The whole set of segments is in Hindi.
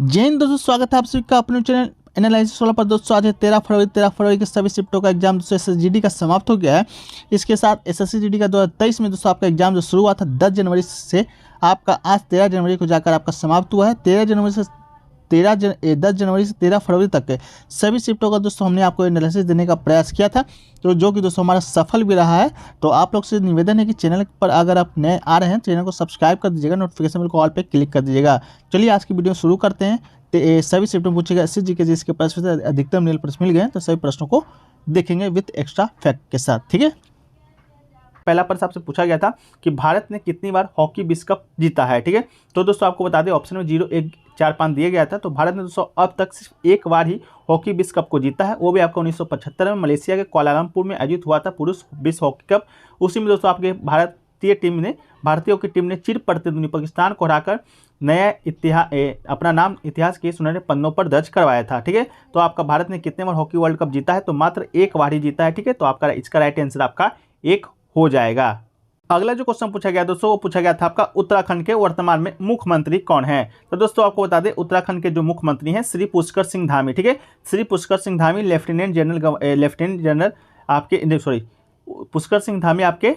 जय हिंद दोस्तों, स्वागत है आप सभी का अपने चैनल एनालिसिस वाला पर। दोस्तों आज है 13 फरवरी के सभी शिफ्टों का एग्जाम दोस्तों एसएसजीडी का समाप्त हो गया है। इसके साथ एसएसजीडी का 2023 में दोस्तों आपका एग्जाम जो शुरू हुआ था 10 जनवरी से आपका आज 13 जनवरी को जाकर आपका समाप्त हुआ है। 10 जनवरी से 13 फरवरी तक के सभी शिफ्टों का दोस्तों हमने आपको एनालिसिस देने का प्रयास किया था, तो जो कि दोस्तों हमारा सफल भी रहा है। तो आप लोग से निवेदन है कि चैनल पर अगर आप नए आ रहे हैं चैनल को सब्सक्राइब कर दीजिएगा, नोटिफिकेशन बेल को ऑल पे क्लिक कर दीजिएगा। चलिए आज की वीडियो शुरू करते हैं। तो सभी शिफ्ट में पूछेगा एसएसजी जीके जिसके प्रश्न से अधिकतम नील प्रश्न मिल गए हैं, तो सभी प्रश्नों को देखेंगे विद एक्स्ट्रा फैक्ट के साथ। ठीक है, पहला प्रश्न आपसे पूछा गया था कि भारत ने कितनी बार हॉकी विश्व कप जीता है। ठीक है, तो दोस्तों आपको बता दें ऑप्शन में 0, 1, 4, 5 दिया गया था। तो भारत ने दोस्तों अब तक सिर्फ एक बार ही हॉकी विश्व कप को जीता है, वो भी आपका 1975 में मलेशिया के कुआलालंपुर में आयोजित हुआ था पुरुष विश्व हॉकी कप। उसी में दोस्तों आपके भारतीय हॉकी टीम ने चिर प्रतिद्वंदी पाकिस्तान को हराकर नया अपना नाम इतिहास के सुनहरे पन्नों पर दर्ज करवाया था। ठीक है, तो आपका भारत ने कितने बार हॉकी वर्ल्ड कप जीता है, तो मात्र एक बार ही जीता है। ठीक है, तो आपका इसका राइट आंसर आपका 1 हो जाएगा। अगला जो क्वेश्चन पूछा गया दोस्तों वो पूछा गया था आपका उत्तराखंड के वर्तमान में मुख्यमंत्री कौन है। तो दोस्तों आपको बता दें उत्तराखंड के जो मुख्यमंत्री हैं श्री पुष्कर सिंह धामी। ठीक है, श्री पुष्कर सिंह धामी लेफ्टिनेंट जनरल पुष्कर सिंह धामी आपके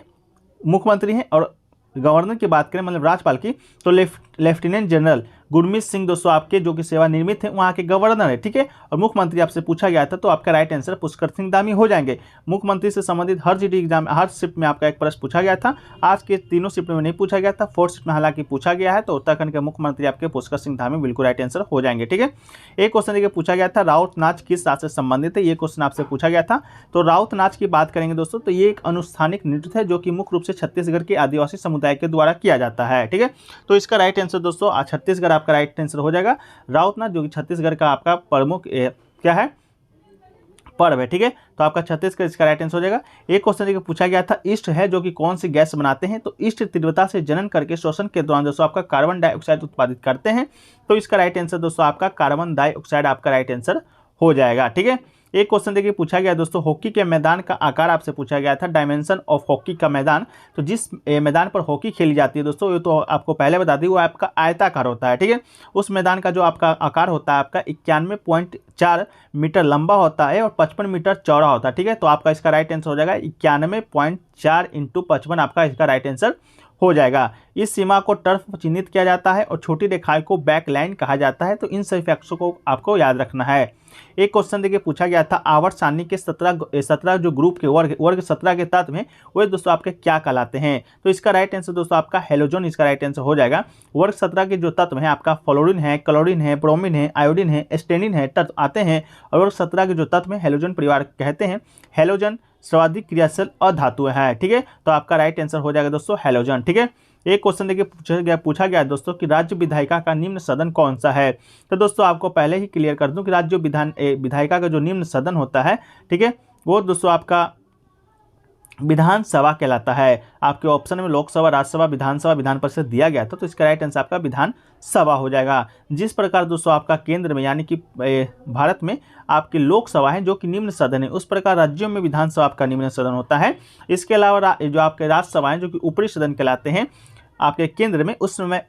मुख्यमंत्री हैं। और गवर्नर की बात करें मतलब राज्यपाल की, तो लेफ्टिनेंट जनरल गुरमीत सिंह दोस्तों आपके जो कि सेवानिवृत्त हैं वहाँ के गवर्नर है। ठीक है, और मुख्यमंत्री आपसे पूछा गया था, तो आपका राइट आंसर पुष्कर सिंह धामी हो जाएंगे। मुख्यमंत्री से संबंधित हर जीडी एग्जाम हर शिफ्ट में आपका एक प्रश्न पूछा गया था। आज के तीनों शिफ्ट में नहीं पूछा गया था, 4th शिफ्ट में हालांकि पूछा गया है। तो उत्तराखंड के मुख्यमंत्री आपके पुष्कर सिंह धामी बिल्कुल राइट आंसर हो जाएंगे। ठीक है, एक क्वेश्चन देखिए पूछा गया था राउत नाच किस राज्य से संबंधित है, ये क्वेश्चन आपसे पूछा गया था। तो राउत नाच की बात करेंगे दोस्तों, तो ये एक अनुष्ठानिक नृत्य है जो कि मुख्य रूप से छत्तीसगढ़ के आदिवासी समुदाय के द्वारा किया जाता है। ठीक है, तो इसका राइट आंसर दोस्तों छत्तीसगढ़ आपका राइट आंसर हो जाएगा। राउत नाच जो कि छत्तीसगढ़ का आपका प्रमुख क्या है पर्व है। ठीक है, तो आपका छत्तीसगढ़ इसका राइट आंसर हो जाएगा। एक क्वेश्चन देखिए पूछा गया था ईस्ट है जो कि कौन सी गैस बनाते हैं, तो ईस्ट तीव्रता से जनन करके श्वसन के दौरान दोस्तों आपका कार्बन डाइऑक्साइड उत्पादित करते हैं। तो इसका राइट आंसर दोस्तों आपका कार्बन डाइऑक्साइड आपका राइट आंसर हो जाएगा। ठीक है, एक क्वेश्चन देखिए पूछा गया दोस्तों हॉकी के मैदान का आकार आपसे पूछा गया था, डायमेंशन ऑफ हॉकी का मैदान। तो जिस मैदान पर हॉकी खेली जाती है दोस्तों ये तो आपको पहले बता दी वो आपका आयताकार होता है। ठीक है, उस मैदान का जो आपका आकार होता है आपका 91.4 मीटर लंबा होता है और 55 मीटर चौड़ा होता है। ठीक है, तो आपका इसका राइट आंसर हो जाएगा 91.4 × 55 आपका इसका राइट आंसर हो जाएगा। इस सीमा को टर्फ चिन्हित किया जाता है और छोटी रेखाएं को बैक लाइन कहा जाता है। तो इन सभी फैक्ट्स को आपको याद रखना है। एक क्वेश्चन देखिए पूछा गया था आवर्त सारणी के 17 जो ग्रुप के वर्ग 17 के तत्व हैं वो दोस्तों आपके क्या कहलाते हैं। तो इसका राइट आंसर दोस्तों आपका हेलोजन इसका राइट आंसर हो जाएगा। वर्ग 17 के जो तत्व हैं आपका फ्लोरीन है, क्लोरीन है, ब्रोमीन है, आयोडीन है, स्टेनिन है तत्व आते हैं। और वर्ग 17 के जो तत्व हैं हेलोजन परिवार कहते हैं। हेलोजन सर्वाधिक क्रियाशील अधातु है। ठीक है, तो आपका राइट आंसर हो जाएगा दोस्तों हेलोजन। ठीक है, एक क्वेश्चन देखिए पूछा गया दोस्तों कि राज्य विधायिका का निम्न सदन कौन सा है। तो दोस्तों आपको पहले ही क्लियर कर दूं कि राज्य विधायिका का जो निम्न सदन होता है, ठीक है, वो दोस्तों आपका विधानसभा कहलाता है। आपके ऑप्शन में लोकसभा, राज्यसभा, विधानसभा, विधान परिषद दिया गया था, तो इसका राइट आंसर आपका विधानसभा हो जाएगा। जिस प्रकार दोस्तों आपका केंद्र में यानी कि भारत में आपकी लोकसभा है जो कि निम्न सदन है, उस प्रकार राज्यों में विधानसभा आपका निम्न सदन होता है। इसके अलावा जो आपके राज्यसभा है जो कि ऊपरी सदन कहलाते हैं आपके केंद्र में, उस समय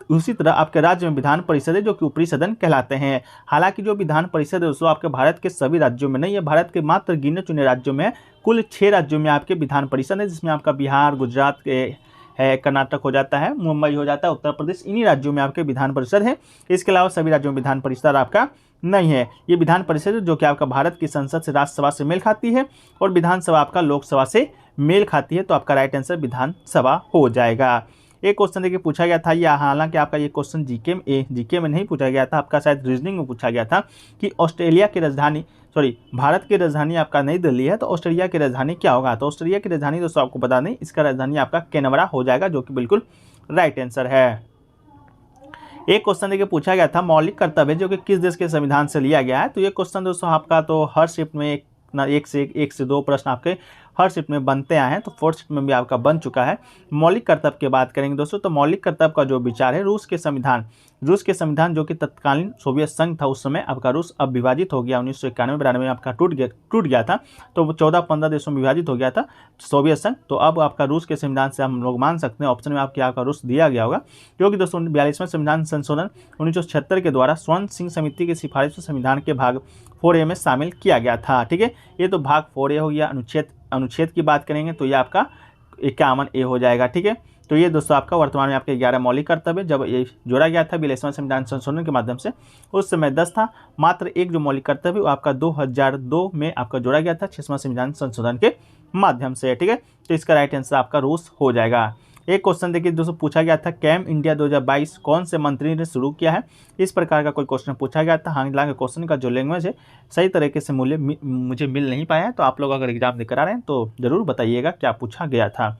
उसी तरह आपके राज्य में विधान परिषद है जो कि ऊपरी सदन कहलाते हैं। हालांकि जो विधान परिषद है दोस्तों आपके भारत के सभी राज्यों में नहीं है, भारत के मात्र गिने चुने राज्यों में है। कुल 6 राज्यों में आपके विधान परिषद है, जिसमें आपका बिहार, गुजरात है, कर्नाटक हो जाता है, मुंबई हो जाता है, उत्तर प्रदेश, इन्हीं राज्यों में आपके विधान परिषद है। इसके अलावा सभी राज्यों में विधान परिषद आपका नहीं है। ये विधान परिषद जो कि आपका भारत की संसद से राज्यसभा से मेल खाती है और विधानसभा आपका लोकसभा से मेल खाती है। तो आपका राइट आंसर विधानसभा हो जाएगा। एक क्वेश्चन देखिए पूछा गया था, या हालांकि आपका ये क्वेश्चन जीके में नहीं पूछा गया था, आपका शायद रीजनिंग में पूछा गया था कि भारत की राजधानी आपका नई दिल्ली है, तो ऑस्ट्रेलिया की राजधानी क्या होगा। तो ऑस्ट्रेलिया की राजधानी दोस्तों आपको बता दें इसका राजधानी आपका कैनबरा हो जाएगा, जो कि बिल्कुल राइट आंसर है। एक क्वेश्चन देखिए पूछा गया था मौलिक कर्तव्य जो कि किस देश के संविधान से लिया गया है। तो ये क्वेश्चन दोस्तों आपका तो हर शिफ्ट में एक से 2 प्रश्न आपके हर शिफ्ट में बनते आए हैं, तो 4th शिफ्ट में भी आपका बन चुका है। मौलिक कर्तव्य की बात करेंगे दोस्तों, तो मौलिक कर्तव्य का जो विचार है रूस के संविधान रूस के संविधान जो कि तत्कालीन सोवियत संघ था उस समय, आपका रूस अब विभाजित हो गया 1991-92 में आपका टूट गया था, तो 14-15 देशों में विभाजित हो गया था सोवियत संघ। तो अब आपका रूस के संविधान से हम लोग मान सकते हैं, ऑप्शन में आपका रूस दिया गया होगा, क्योंकि दोस्तों 42वें संविधान संशोधन 1976 के द्वारा स्वर्ण सिंह समिति की सिफारिश को संविधान के भाग 4A में शामिल किया गया था। ठीक है, ये तो भाग 4A हो गया। अनुच्छेद की बात करेंगे तो ये आपका 51A हो जाएगा। ठीक है, तो ये दोस्तों आपका वर्तमान में आपके 11 मौलिक कर्तव्य, जब ये जोड़ा गया था 42वें संविधान संशोधन के माध्यम से उस समय 10 था, मात्र एक जो मौलिक कर्तव्य वो आपका 2002 में आपका जोड़ा गया था 6वां संविधान संशोधन के माध्यम से। ठीक है, तो इसका राइट आंसर आपका रूस हो जाएगा। एक क्वेश्चन देखिए दोस्तों, पूछा गया था कैम इंडिया 2022 कौन से मंत्री ने शुरू किया है, इस प्रकार का कोई क्वेश्चन पूछा गया था। हालांकि क्वेश्चन का जो लैंग्वेज है सही तरीके से मुझे मिल नहीं पाया है, तो आप लोग अगर एग्जाम देकर आ रहे हैं तो जरूर बताइएगा क्या पूछा गया था।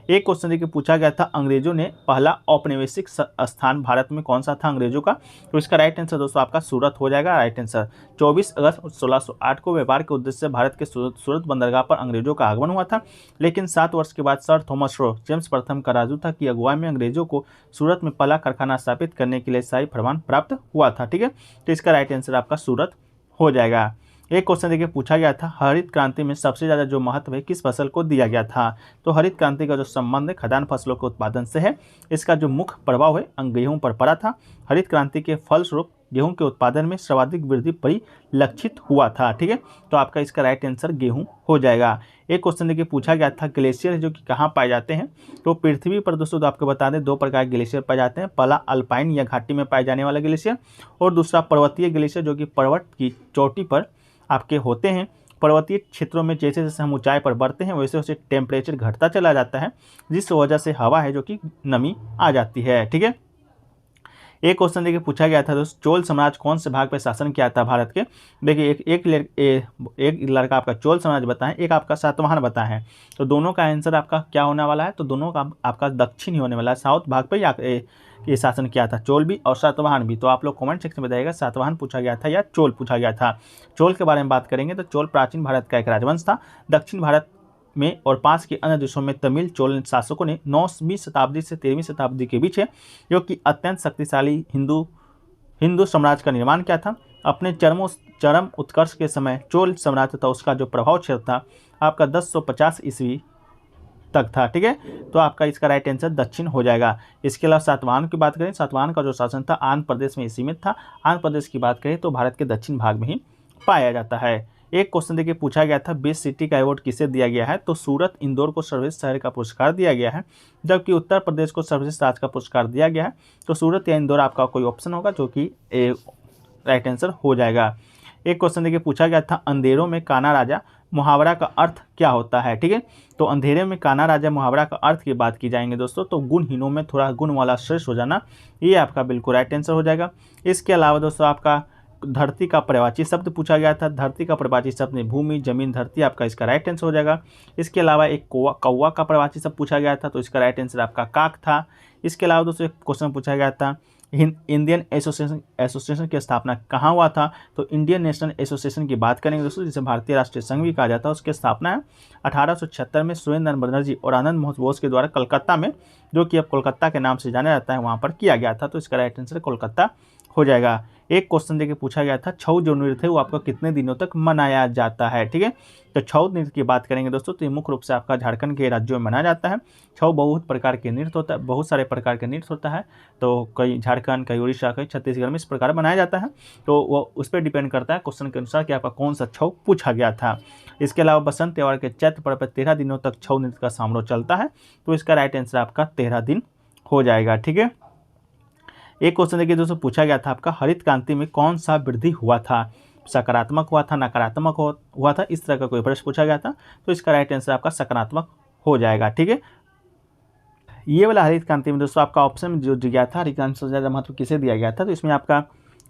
एक क्वेश्चन देखिए पूछा गया था अंग्रेजों ने पहला औपनिवेशिक स्थान भारत में कौन सा था अंग्रेजों का, तो इसका राइट आंसर दोस्तों आपका सूरत हो जाएगा। राइट आंसर 24 अगस्त 1608 को व्यापार के उद्देश्य से भारत के सूरत बंदरगाह पर अंग्रेजों का आगमन हुआ था, लेकिन 7 वर्ष के बाद सर थॉमस रो जेम्स प्रथम का राजदूत की अगुवाई में अंग्रेजों को सूरत में पहला कारखाना स्थापित करने के लिए शाही फरमान प्राप्त हुआ था। ठीक है, तो इसका राइट आंसर आपका सूरत हो जाएगा। एक क्वेश्चन देखिए पूछा गया था हरित क्रांति में सबसे ज़्यादा जो महत्व है किस फसल को दिया गया था, तो हरित क्रांति का जो संबंध है खाद्यान्न फसलों के उत्पादन से है, इसका जो मुख्य प्रभाव है गेहूं पर पड़ा था। हरित क्रांति के फलस्वरूप गेहूं के उत्पादन में सर्वाधिक वृद्धि परिलक्षित हुआ था। ठीक है, तो आपका इसका राइट आंसर गेहूं हो जाएगा। एक क्वेश्चन देखिए पूछा गया था ग्लेशियर जो कि कहाँ पाए जाते हैं, तो पृथ्वी पर दोस्तों तो आपको बता दें 2 प्रकार के ग्लेशियर पाए जाते हैं, पहला अल्पाइन या घाटी में पाए जाने वाला ग्लेशियर, और दूसरा पर्वतीय ग्लेशियर जो कि पर्वत की चोटी पर आपके होते हैं। पर्वतीय क्षेत्रों में जैसे जैसे हम ऊंचाई पर बढ़ते हैं वैसे वैसे टेम्परेचर घटता चला जाता है, जिस वजह से हवा है जो कि नमी आ जाती है। ठीक है, एक क्वेश्चन देखिए पूछा गया था दोस्तों चोल साम्राज्य कौन से भाग पर शासन किया था भारत के, देखिए एक लड़का आपका चोल साम्राज्य बताएं, एक आपका सातवाहन बताएं है, तो दोनों का आंसर आपका क्या होने वाला है, तो दोनों का आपका दक्षिण ही होने वाला है, साउथ भाग पर ये शासन किया था, चोल भी और सातवाहन भी। तो आप लोग कमेंट सेक्शन में बताइएगा सातवाहन पूछा गया था या चोल पूछा गया था। चोल के बारे में बात करेंगे तो चोल प्राचीन भारत का एक राजवंश था, दक्षिण भारत में और पास के अन्य देशों में तमिल चोल शासकों ने 9वीं शताब्दी से 13वीं शताब्दी के बीच है जो कि अत्यंत शक्तिशाली हिंदू साम्राज्य का निर्माण किया था। अपने चरम उत्कर्ष के समय चोल साम्राज्य था उसका जो प्रभाव क्षेत्र था आपका 1050 ईस्वी तक था। ठीक है, तो आपका इसका राइट आंसर दक्षिण हो जाएगा। इसके अलावा सातवाहन की बात करें, सातवाहन का जो शासन था आंध्र प्रदेश में सीमित था, आंध्र प्रदेश की बात करें तो भारत के दक्षिण भाग में ही पाया जाता है। एक क्वेश्चन देखिए पूछा गया था बेस्ट सिटी का अवार्ड किसे दिया गया है, तो सूरत इंदौर को सर्वश्रेष्ठ शहर का पुरस्कार दिया गया है, जबकि उत्तर प्रदेश को सर्वश्रेष्ठ राज्य का पुरस्कार दिया गया है। तो सूरत या इंदौर आपका कोई ऑप्शन होगा जो कि राइट आंसर हो जाएगा। एक क्वेश्चन देखिए पूछा गया था अंधेरों में काना राजा मुहावरा का अर्थ क्या होता है। ठीक है, तो अंधेरे में काना राजा मुहावरा का अर्थ की बात की जाएंगे दोस्तों तो गुणहीनों में थोड़ा गुण वाला श्रेष्ठ हो जाना, ये आपका बिल्कुल राइट आंसर हो जाएगा। इसके अलावा दोस्तों आपका धरती का पर्यायवाची शब्द पूछा गया था, धरती का पर्यायवाची शब्द में भूमि जमीन धरती आपका इसका राइट आंसर हो जाएगा। इसके अलावा एक कौवा का पर्यायवाची शब्द पूछा गया था तो इसका राइट आंसर आपका काक था। इसके अलावा दोस्तों एक क्वेश्चन पूछा गया था इंडियन एसोसिएशन की स्थापना कहाँ हुआ था, तो इंडियन नेशनल एसोसिएशन की बात करेंगे दोस्तों जिसे भारतीय राष्ट्रीय संघ भी कहा जाता है, उसकी स्थापना है 1876 में सुरेंद्र बनर्जी और आनंद मोहन बोस के द्वारा कलकत्ता में, जो कि अब कोलकाता के नाम से जाना जाता है, वहाँ पर किया गया था। तो इसका राइट आंसर कोलकाता हो जाएगा। एक क्वेश्चन देखिए पूछा गया था छऊ जो नृत्य है वो आपका कितने दिनों तक मनाया जाता है। ठीक है, तो छऊ नृत्य की बात करेंगे दोस्तों तो ये मुख्य रूप से आपका झारखंड के राज्यों में मनाया जाता है। छऊ बहुत प्रकार के नृत्य होता है, बहुत सारे प्रकार के नृत्य होता है, तो कई झारखंड कई उड़ीसा कई छत्तीसगढ़ में इस प्रकार मनाया जाता है, तो वो उस पर डिपेंड करता है क्वेश्चन के अनुसार कि आपका कौन सा छऊ पूछा गया था। इसके अलावा बसंत त्यौहार के चैत्र पर्व पर 13 दिनों तक छऊ नृत्य का समारोह चलता है, तो इसका राइट आंसर आपका 13 दिन हो जाएगा। ठीक है, एक क्वेश्चन देखिए दोस्तों पूछा गया था आपका हरित क्रांति में कौन सा वृद्धि हुआ था, सकारात्मक हुआ था नकारात्मक हुआ था, इस तरह का कोई प्रश्न पूछा गया था, तो इसका राइट आंसर आपका सकारात्मक हो जाएगा। ठीक है, ये वाला हरित क्रांति में दोस्तों आपका ऑप्शन जो दिया था हरित क्रांति से ज़्यादा महत्व किसे दिया गया था, तो इसमें आपका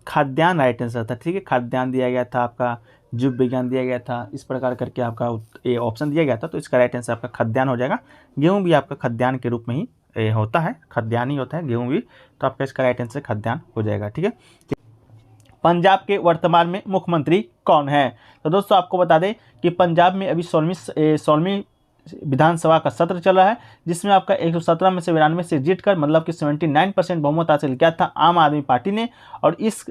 खाद्यान्न राइट आंसर था। ठीक है, खाद्यान्न दिया गया था, आपका जीव विज्ञान दिया गया था, इस प्रकार करके आपका ये ऑप्शन दिया गया था, तो इसका राइट आंसर आपका खाद्यान्न हो जाएगा। गेहूँ भी आपका खाद्यान्न के रूप में ही होता है, खाद्यान्न ही होता है गेहूँ भी, तो आपका इसका राइट आंसर खाद्यान्न हो जाएगा। ठीक है, पंजाब के वर्तमान में मुख्यमंत्री कौन है, तो दोस्तों आपको बता दें कि पंजाब में अभी 16वीं विधानसभा का सत्र चल रहा है, जिसमें आपका 117 में से 92 से जीत कर मतलब कि 79% बहुमत हासिल किया था आम आदमी पार्टी ने। और इस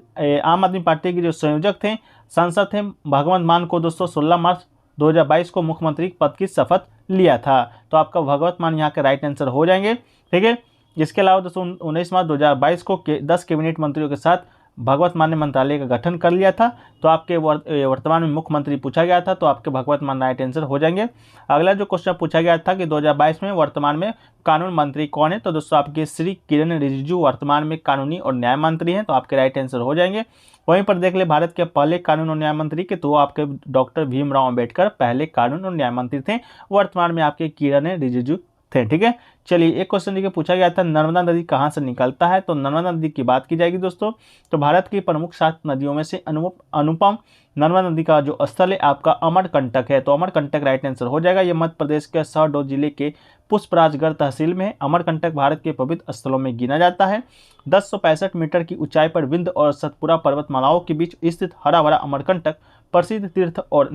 आम आदमी पार्टी के जो संयोजक थे, सांसद थे भगवंत मान को दोस्तों 16 मार्च 2022 को मुख्यमंत्री पद की शपथ लिया था। तो आपका भगवंत मान यहाँ के राइट आंसर हो जाएंगे। ठीक है, इसके अलावा दोस्तों 19 मार्च 2022 को 10 कैबिनेट मंत्रियों के साथ भगवत मान ने मंत्रालय का गठन कर लिया था। तो आपके वर्तमान में मुख्यमंत्री पूछा गया था, तो आपके भगवत मान राइट आंसर हो जाएंगे। अगला जो क्वेश्चन पूछा गया था कि 2022 में वर्तमान में कानून मंत्री कौन है, तो दोस्तों आपके श्री किरण रिजिजू वर्तमान में कानूनी और न्याय मंत्री हैं, तो आपके राइट आंसर हो जाएंगे। वहीं पर देख ले भारत के पहले कानून और न्याय मंत्री के, तो वो आपके डॉक्टर भीमराव अंबेडकर पहले कानून और न्याय मंत्री थे, वर्तमान में आपके किरण रिजिजू थे। ठीक है, चलिए एक क्वेश्चन देखिए पूछा गया था नर्मदा नदी कहाँ से निकलता है, तो नर्मदा नदी की बात की जाएगी दोस्तों, तो भारत की प्रमुख 7 नदियों में से अनुपम नर्मदा नदी का जो स्थल है आपका अमरकंटक है, तो अमरकंटक राइट आंसर हो जाएगा। ये मध्य प्रदेश के शहडोल जिले के पुष्पराजगढ़ तहसील में है। अमरकंटक भारत के पवित्र स्थलों में गिना जाता है। 1065 मीटर की ऊंचाई पर विंध्य और सतपुरा पर्वतमालाओं के बीच स्थित हरा भरा अमरकंटक प्रसिद्ध तीर्थ और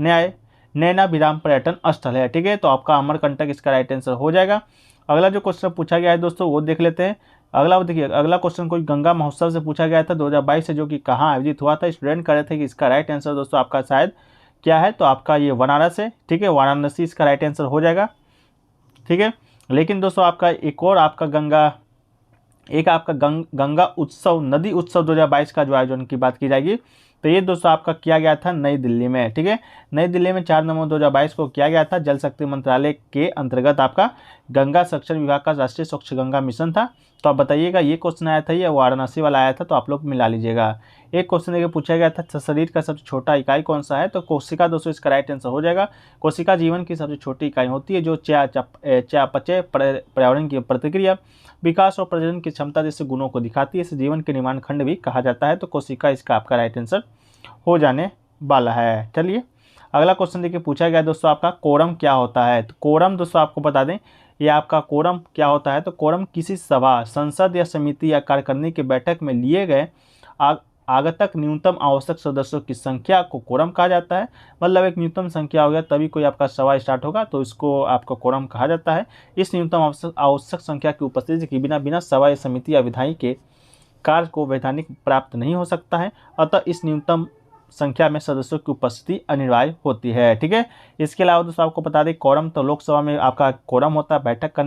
नैनाभिराम पर्यटन स्थल है। ठीक है, तो आपका अमरकंटक इसका राइट आंसर हो जाएगा। अगला जो क्वेश्चन पूछा गया है दोस्तों वो देख लेते हैं। अगला देखिए, अगला क्वेश्चन कोई गंगा महोत्सव से पूछा गया था 2022 से, जो कि कहाँ आयोजित हुआ था। स्टूडेंट कह रहे थे कि इसका राइट आंसर दोस्तों आपका शायद क्या है, तो आपका ये बनारस है। ठीक है, वाराणसी इसका राइट आंसर हो जाएगा। ठीक है, लेकिन दोस्तों आपका एक और आपका गंगा उत्सव, नदी उत्सव 2022 का जो आयोजन की बात की जाएगी, तो ये दोस्तों आपका किया गया था नई दिल्ली में। ठीक है, नई दिल्ली में 4 नवंबर 2022 को किया गया था। जल शक्ति मंत्रालय के अंतर्गत आपका गंगा संरक्षण विभाग का राष्ट्रीय स्वच्छ गंगा मिशन था। तो आप बताइएगा ये क्वेश्चन आया था, ये वाराणसी वाला आया था, तो आप लोग मिला लीजिएगा। एक क्वेश्चन देखिए पूछा गया था शरीर का सबसे छोटा इकाई कौन सा है, तो कोशिका दोस्तों इसका राइट आंसर हो जाएगा। कोशिका जीवन की सबसे छोटी इकाई होती है, जो चयापचय, पर्यावरण की प्रतिक्रिया, विकास और प्रजनन की क्षमता जैसे गुणों को दिखाती है। इसे जीवन के निर्माण खंड भी कहा जाता है। तो कोशिका इसका आपका राइट आंसर हो जाने वाला है। चलिए अगला क्वेश्चन देखिए पूछा गया दोस्तों आपका कोरम क्या होता है, तो कोरम दोस्तों आपको बता दें ये आपका कोरम क्या होता है, तो कोरम किसी सभा, संसद या समिति या कार्यकारिणी की बैठक में लिए गए आगतक न्यूनतम आवश्यक सदस्यों की संख्या को कोरम कहा जाता है। मतलब एक न्यूनतम संख्या हो गया तभी कोई आपका सभा स्टार्ट होगा, तो इसको आपको कोरम कहा जाता है। इस न्यूनतम आवश्यक संख्या की उपस्थिति के बिना सभा या समिति या विधायी के कार्य को वैधानिक प्राप्त नहीं हो सकता है। अतः इस न्यूनतम संख्या में सदस्यों की उपस्थिति अनिवार्य होती है। ठीक है, इसके अलावा दोस्तों आपको बता दें कोरम, तो लोकसभा में आपका कोरम होता है बैठक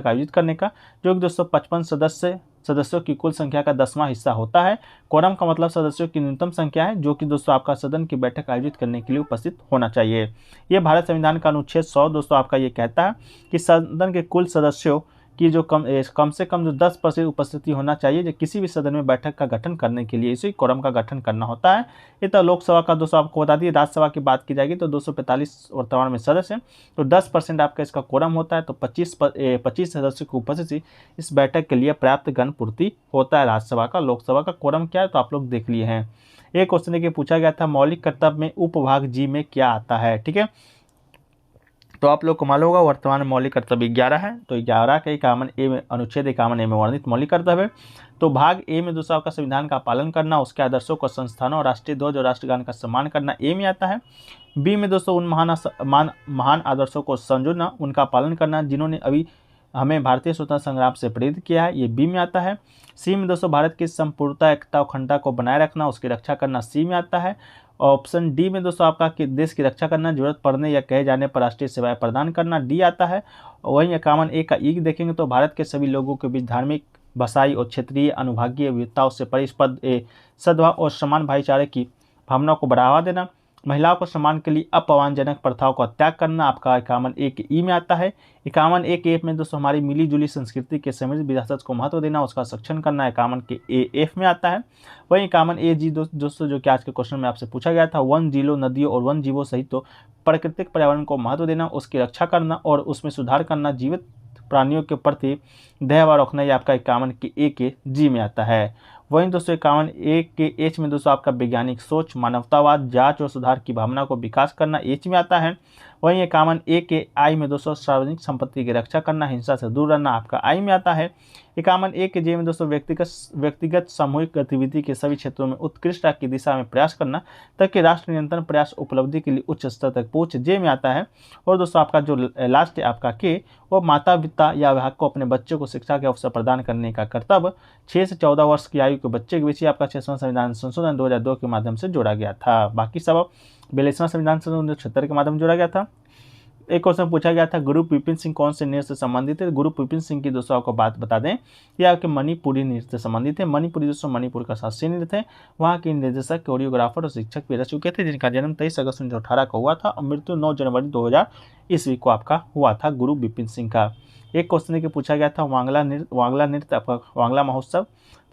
आयोजित करने का, जो कि 255 सदस्यों की कुल संख्या का 10वां हिस्सा होता है। कोरम का मतलब सदस्यों की न्यूनतम संख्या है, जो कि दोस्तों आपका सदन की बैठक आयोजित करने के लिए उपस्थित होना चाहिए। ये भारत संविधान का अनुच्छेद 100 दोस्तों आपका ये कहता है कि सदन के कुल सदस्यों की जो कम से कम जो 10% उपस्थिति होना चाहिए, जो किसी भी सदन में बैठक का गठन करने के लिए इसी कोरम का गठन करना होता है। ये तो लोकसभा का दोस्तों आपको बता दिए। राज्यसभा की बात की जाएगी तो 245 वर्तमान में सदस्य हैं, तो 10% आपका इसका कोरम होता है। तो 25 सदस्यों की उपस्थिति इस बैठक के लिए पर्याप्त गण पूर्ति होता है राज्यसभा का। लोकसभा का कोरम क्या है तो आप लोग देख लिए हैं। एक क्वेश्चन देखिए पूछा गया था मौलिक कर्तव्य में उपभाग जी में क्या आता है। ठीक है, तो आप लोग को मालूम होगा वर्तमान में मौलिक कर्तव्य 11 है, तो 11 के 51 ए में अनुच्छेद 51 ए में वर्णित मौलिक कर्तव्य है। तो भाग ए में दोस्तों आपका संविधान का पालन करना, उसके आदर्शों को संस्थानों और राष्ट्रीय ध्वज और राष्ट्रगान का सम्मान करना ए में आता है। बी में दोस्तों उन महान आदर्शों को संजोना, उनका पालन करना जिन्होंने अभी हमें भारतीय स्वतंत्रता संग्राम से प्रेरित किया है, ये बी में आता है। सी में दोस्तों भारत की संपूर्णता, एकता, अखंडता को बनाए रखना, उसकी रक्षा करना सी में आता है। ऑप्शन डी में दोस्तों आपका कि देश की रक्षा करना, जरूरत पड़ने या कहे जाने पर राष्ट्रीय सेवाएं प्रदान करना डी आता है। वहीं 51 ए का ई देखेंगे तो भारत के सभी लोगों के बीच धार्मिक, भाषाई और क्षेत्रीय अनुभागीय विविधताओं से परिष्पद सद्भाव और समान भाईचारे की भावना को बढ़ावा देना, महिलाओं को सम्मान के लिए अपमानजनक प्रथाओं का त्याग करना आपका 51 ए के ई में आता है। 51 ए के एफ में दोस्तों हमारी मिली जुली संस्कृति के समृद्ध विरासत को महत्व देना, उसका संरक्षण करना 51 के ए एफ में आता है। वहीं 51 ए जी दोस्तों जो कि आज के क्वेश्चन में आपसे पूछा गया था, वन जिलों, नदियों और वन जीवों सहित तो प्राकृतिक पर्यावरण को महत्व देना, उसकी रक्षा करना और उसमें सुधार करना, जीवित प्राणियों के प्रति दयाभाव रखना, ये आपका 51 के ए के जी में आता है। वहीं दोस्तों 51 ए के एच में दोस्तों आपका वैज्ञानिक सोच, मानवतावाद, जांच और सुधार की भावना को विकास करना एच में आता है। वहीं ये कॉमन ए के आई में दोस्तों सार्वजनिक संपत्ति की रक्षा करना, हिंसा से दूर रहना आपका आई में आता है। ये कॉमन ए के जे में दोस्तों व्यक्तिगत सामूहिक गतिविधि के सभी क्षेत्रों में उत्कृष्टता की दिशा में प्रयास करना ताकि राष्ट्र नियंत्रण प्रयास उपलब्धि के लिए उच्च स्तर तक पहुंच, जे में आता है। और दोस्तों आपका जो लास्ट है आपका के, वो माता पिता या अभिभावक को अपने बच्चों को शिक्षा के अवसर प्रदान करने का कर्तव्य 6 से 14 वर्ष की आयु के बच्चे के बीच आपका 6वां संविधान संशोधन 2002 के माध्यम से जोड़ा गया था। बाकी सब 42वां संविधान संशोधन 1976 के माध्यम से जोड़ा गया था। एक क्वेश्चन पूछा गया था, गुरु विपिन सिंह कौन से नृत्य से संबंधित है? गुरु विपिन सिंह की दोस्तों आपको बात बता दें, ये आपके मणिपुरी नृत्य से संबंधित है। मणिपुरी दोस्तों मणिपुर का शास्त्रीय नृत्य है। वहाँ के निर्देशक, कोरियोग्राफर और शिक्षक भी रह चुके थे, जिनका जन्म 23 अगस्त 1918 को हुआ था और मृत्यु 9 जनवरी 2000 ईस्वी को आपका हुआ था गुरु विपिन सिंह का। एक क्वेश्चन के पूछा गया था, वांगला नृत्य आपका वांगला महोत्सव,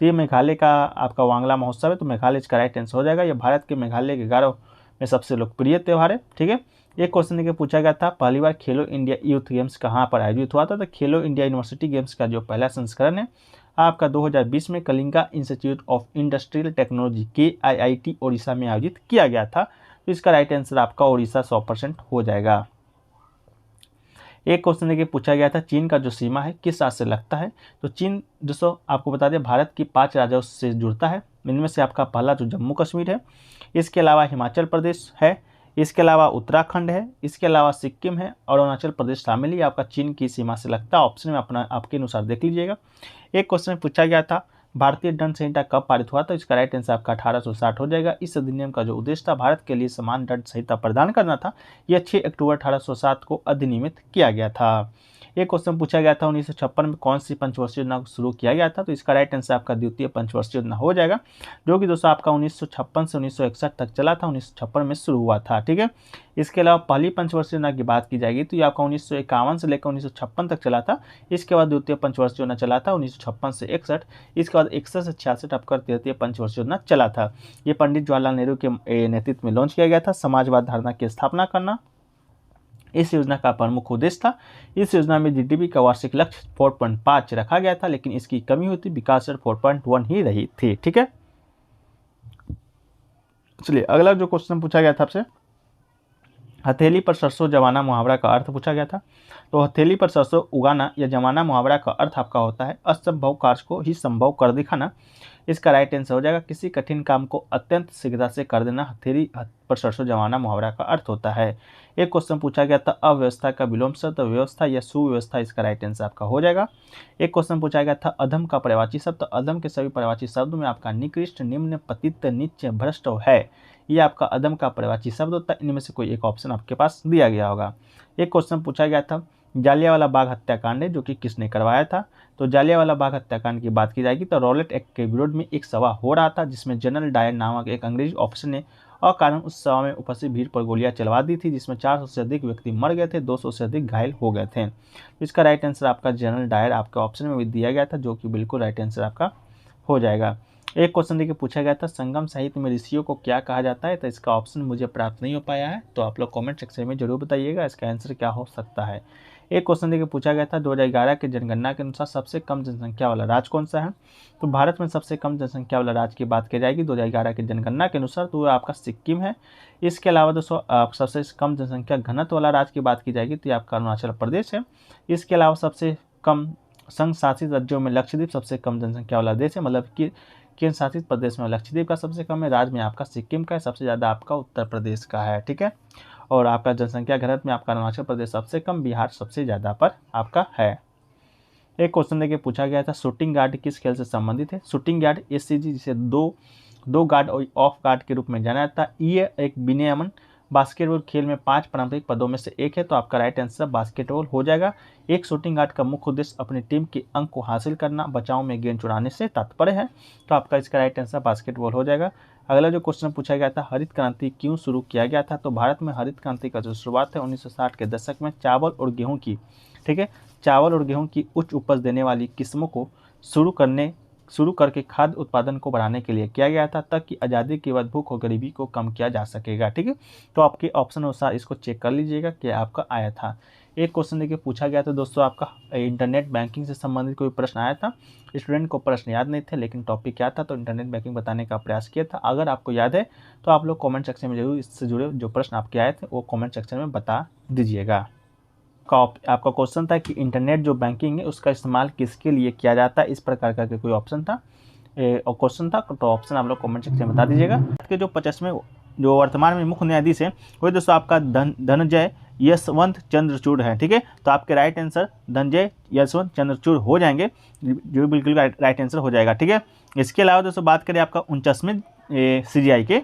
तो ये मेघालय का आपका वांगला महोत्सव है, तो मेघालय इसका राइट आंसर हो जाएगा। ये भारत के मेघालय के 11 में सबसे लोकप्रिय त्यौहार है। ठीक है, एक क्वेश्चन के पूछा गया था, पहली बार खेलो इंडिया यूथ गेम्स कहाँ पर आयोजित हुआ था? तो खेलो इंडिया यूनिवर्सिटी गेम्स का जो पहला संस्करण है आपका 2020 में Kalinga institute of industrial technology KIIT Odisha में आयोजित किया गया था। तो इसका राइट आंसर आपका ओडिशा 100% हो जाएगा। एक क्वेश्चन के पूछा गया था, चीन का जो सीमा है किस राज्य से लगता है? तो चीन दोस्तों आपको बता दें भारत की 5 राज्यों से जुड़ता है। इनमें से आपका पहला जो जम्मू कश्मीर है, इसके अलावा हिमाचल प्रदेश है, इसके अलावा उत्तराखंड है, इसके अलावा सिक्किम है और अरुणाचल प्रदेश शामिल ही आपका चीन की सीमा से लगता है। ऑप्शन में अपना आपके अनुसार देख लीजिएगा। एक क्वेश्चन पूछा गया था, भारतीय दंड संहिता कब पारित हुआ? तो इसका राइट आंसर आपका 1860 हो जाएगा। इस अधिनियम का जो उद्देश्य था भारत के लिए समान दंड संहिता प्रदान करना था। यह 6 अक्टूबर 1807 को अधिनियमित किया गया था। एक क्वेश्चन पूछा गया था, 1956 में कौन सी पंचवर्षीय योजना को शुरू किया गया था? तो इसका राइट आंसर आपका द्वितीय पंचवर्षीय योजना हो जाएगा, जो कि दोस्तों आपका 1956 से 1961 तक चला था। 1956 में शुरू हुआ था। ठीक है, इसके अलावा पहली पंचवर्षीय योजना की बात की जाएगी तो ये आपका 1951 से लेकर 1956 तक चला था। इसके बाद द्वितीय पंचवर्षीय योजना चला था 1956 से 61। इसके बाद 61 से 66 आपका तृतीय पंचवर्षीय योजना चला था। ये पंडित जवाहरलाल नेहरू के नेतृत्व में लॉन्च किया गया था। समाजवाद धारणा की स्थापना करना इस योजना का प्रमुख उद्देश्य था। इस योजना में GDP का वार्षिक लक्ष्य 4.5 रखा गया था, लेकिन इसकी कमी हुई थी, विकास दर 4.1 ही रही थी। ठीक है, चलिए अगला जो क्वेश्चन पूछा गया था आपसे, हथेली पर सरसों जमाना मुहावरा का अर्थ पूछा गया था। तो हथेली पर सरसों उगाना या जमाना मुहावरा का अर्थ आपका होता है असंभव कार्य को ही संभव कर दिखाना। इसका राइट आंसर हो जाएगा, किसी कठिन काम को अत्यंत शीघ्रता से कर देना हथेली पर सरसों जमाना मुहावरा का अर्थ होता है। एक क्वेश्चन पूछा गया था, अव्यवस्था का विलोम शब्द व्यवस्था या सुव्यवस्था, इसका राइट आंसर आपका हो जाएगा। एक क्वेश्चन पूछा गया था, अधम का पर्यायवाची शब्द, तो अधम के सभी पर्यायवाची शब्द में आपका निकृष्ट, निम्न, पतित, नीच, भ्रष्ट है, ये आपका अधम का पर्यायवाची शब्द होता है। इनमें से कोई एक ऑप्शन आपके पास दिया गया होगा। एक क्वेश्चन पूछा गया था, जालियांवाला बाग हत्याकांड है जो कि किसने करवाया था? तो जालियांवाला बाग हत्याकांड की बात की जाएगी तो रॉलेट एक्ट के विरोध में एक सभा हो रहा था, जिसमें जनरल डायर नामक एक अंग्रेजी ऑफिसर ने अकारण उस सभा में उपस्थित भीड़ पर गोलियां चलवा दी थी, जिसमें 400 से अधिक व्यक्ति मर गए थे, 200 से अधिक घायल हो गए थे। तो इसका राइट आंसर आपका जनरल डायर आपके ऑप्शन में भी दिया गया था, जो कि बिल्कुल राइट आंसर आपका हो जाएगा। एक क्वेश्चन देखिए पूछा गया था, संगम साहित्य में ऋषियों को क्या कहा जाता है? तो इसका ऑप्शन मुझे प्राप्त नहीं हो पाया है, तो आप लोग कमेंट सेक्शन में जरूर बताइएगा इसका आंसर क्या हो सकता है। एक क्वेश्चन देखिए पूछा गया था, 2011 के जनगणना के अनुसार सबसे कम जनसंख्या वाला राज्य कौन सा है? तो भारत में सबसे कम जनसंख्या वाला राज्य की बात की जाएगी 2011 के जनगणना के अनुसार, तो आपका सिक्किम है। इसके अलावा दोस्तों सबसे कम जनसंख्या घनत्व वाला राज्य की बात की जाएगी तो ये आपका अरुणाचल प्रदेश है। इसके अलावा सबसे कम संघ शासित राज्यों में लक्षद्वीप सबसे कम जनसंख्या वाला देश है, मतलब कि केंद्र शासित प्रदेश में लक्षद्वीप का सबसे कम है, राज्य में आपका सिक्किम का है, सबसे ज़्यादा आपका उत्तर प्रदेश का है। ठीक है, और आपका जनसंख्या घनत्व में आपका अरुणाचल प्रदेश सबसे कम, बिहार सबसे ज़्यादा पर आपका है। एक क्वेश्चन देखिए पूछा गया था, शूटिंग गार्ड किस खेल से संबंधित है? शूटिंग गार्ड SCG जिसे दो गार्ड और ऑफ गार्ड के रूप में जाना जाता है, ये एक विनियमन बास्केटबॉल खेल में 5 पारंपरिक पदों में से एक है, तो आपका राइट आंसर बास्केटबॉल हो जाएगा। एक शूटिंग गार्ड का मुख्य उद्देश्य अपनी टीम के अंक को हासिल करना, बचाव में गेंद चुराने से तात्पर्य है, तो आपका इसका राइट आंसर बास्केटबॉल हो जाएगा। अगला जो क्वेश्चन पूछा गया था, हरित क्रांति क्यों शुरू किया गया था? तो भारत में हरित क्रांति का जो शुरुआत है 1960 के दशक में चावल और गेहूँ की, ठीक है, चावल और गेहूँ की उच्च उपज देने वाली किस्मों को शुरू करके खाद्य उत्पादन को बढ़ाने के लिए किया गया था, ताकि आज़ादी के बाद भूख और गरीबी को कम किया जा सकेगा। ठीक है, तो आपके ऑप्शन अनुसार इसको चेक कर लीजिएगा कि आपका आया था। एक क्वेश्चन देखिए पूछा गया था दोस्तों आपका इंटरनेट बैंकिंग से संबंधित कोई प्रश्न आया था। स्टूडेंट को प्रश्न याद नहीं थे लेकिन टॉपिक क्या था, तो इंटरनेट बैंकिंग बताने का प्रयास किया था। अगर आपको याद है तो आप लोग कमेंट सेक्शन में जरूर इससे जुड़े जो प्रश्न आपके आए थे वो कमेंट सेक्शन में बता दीजिएगा। आपका क्वेश्चन था कि इंटरनेट जो बैंकिंग है उसका इस्तेमाल किसके लिए किया जाता है, इस प्रकार का कोई ऑप्शन था और क्वेश्चन था, तो ऑप्शन आप लोग कमेंट सेक्शन में बता दीजिएगा। के जो 50वें जो वर्तमान में मुख्य न्यायाधीश हैं वही दोस्तों आपका धनंजय यशवंत चंद्रचूड़ है। ठीक है, तो आपके राइट आंसर धनंजय यशवंत चंद्रचूड़ हो जाएंगे, जो बिल्कुल राइट आंसर हो जाएगा। ठीक है, इसके अलावा दोस्तों बात करें आपका 49वें CGI के,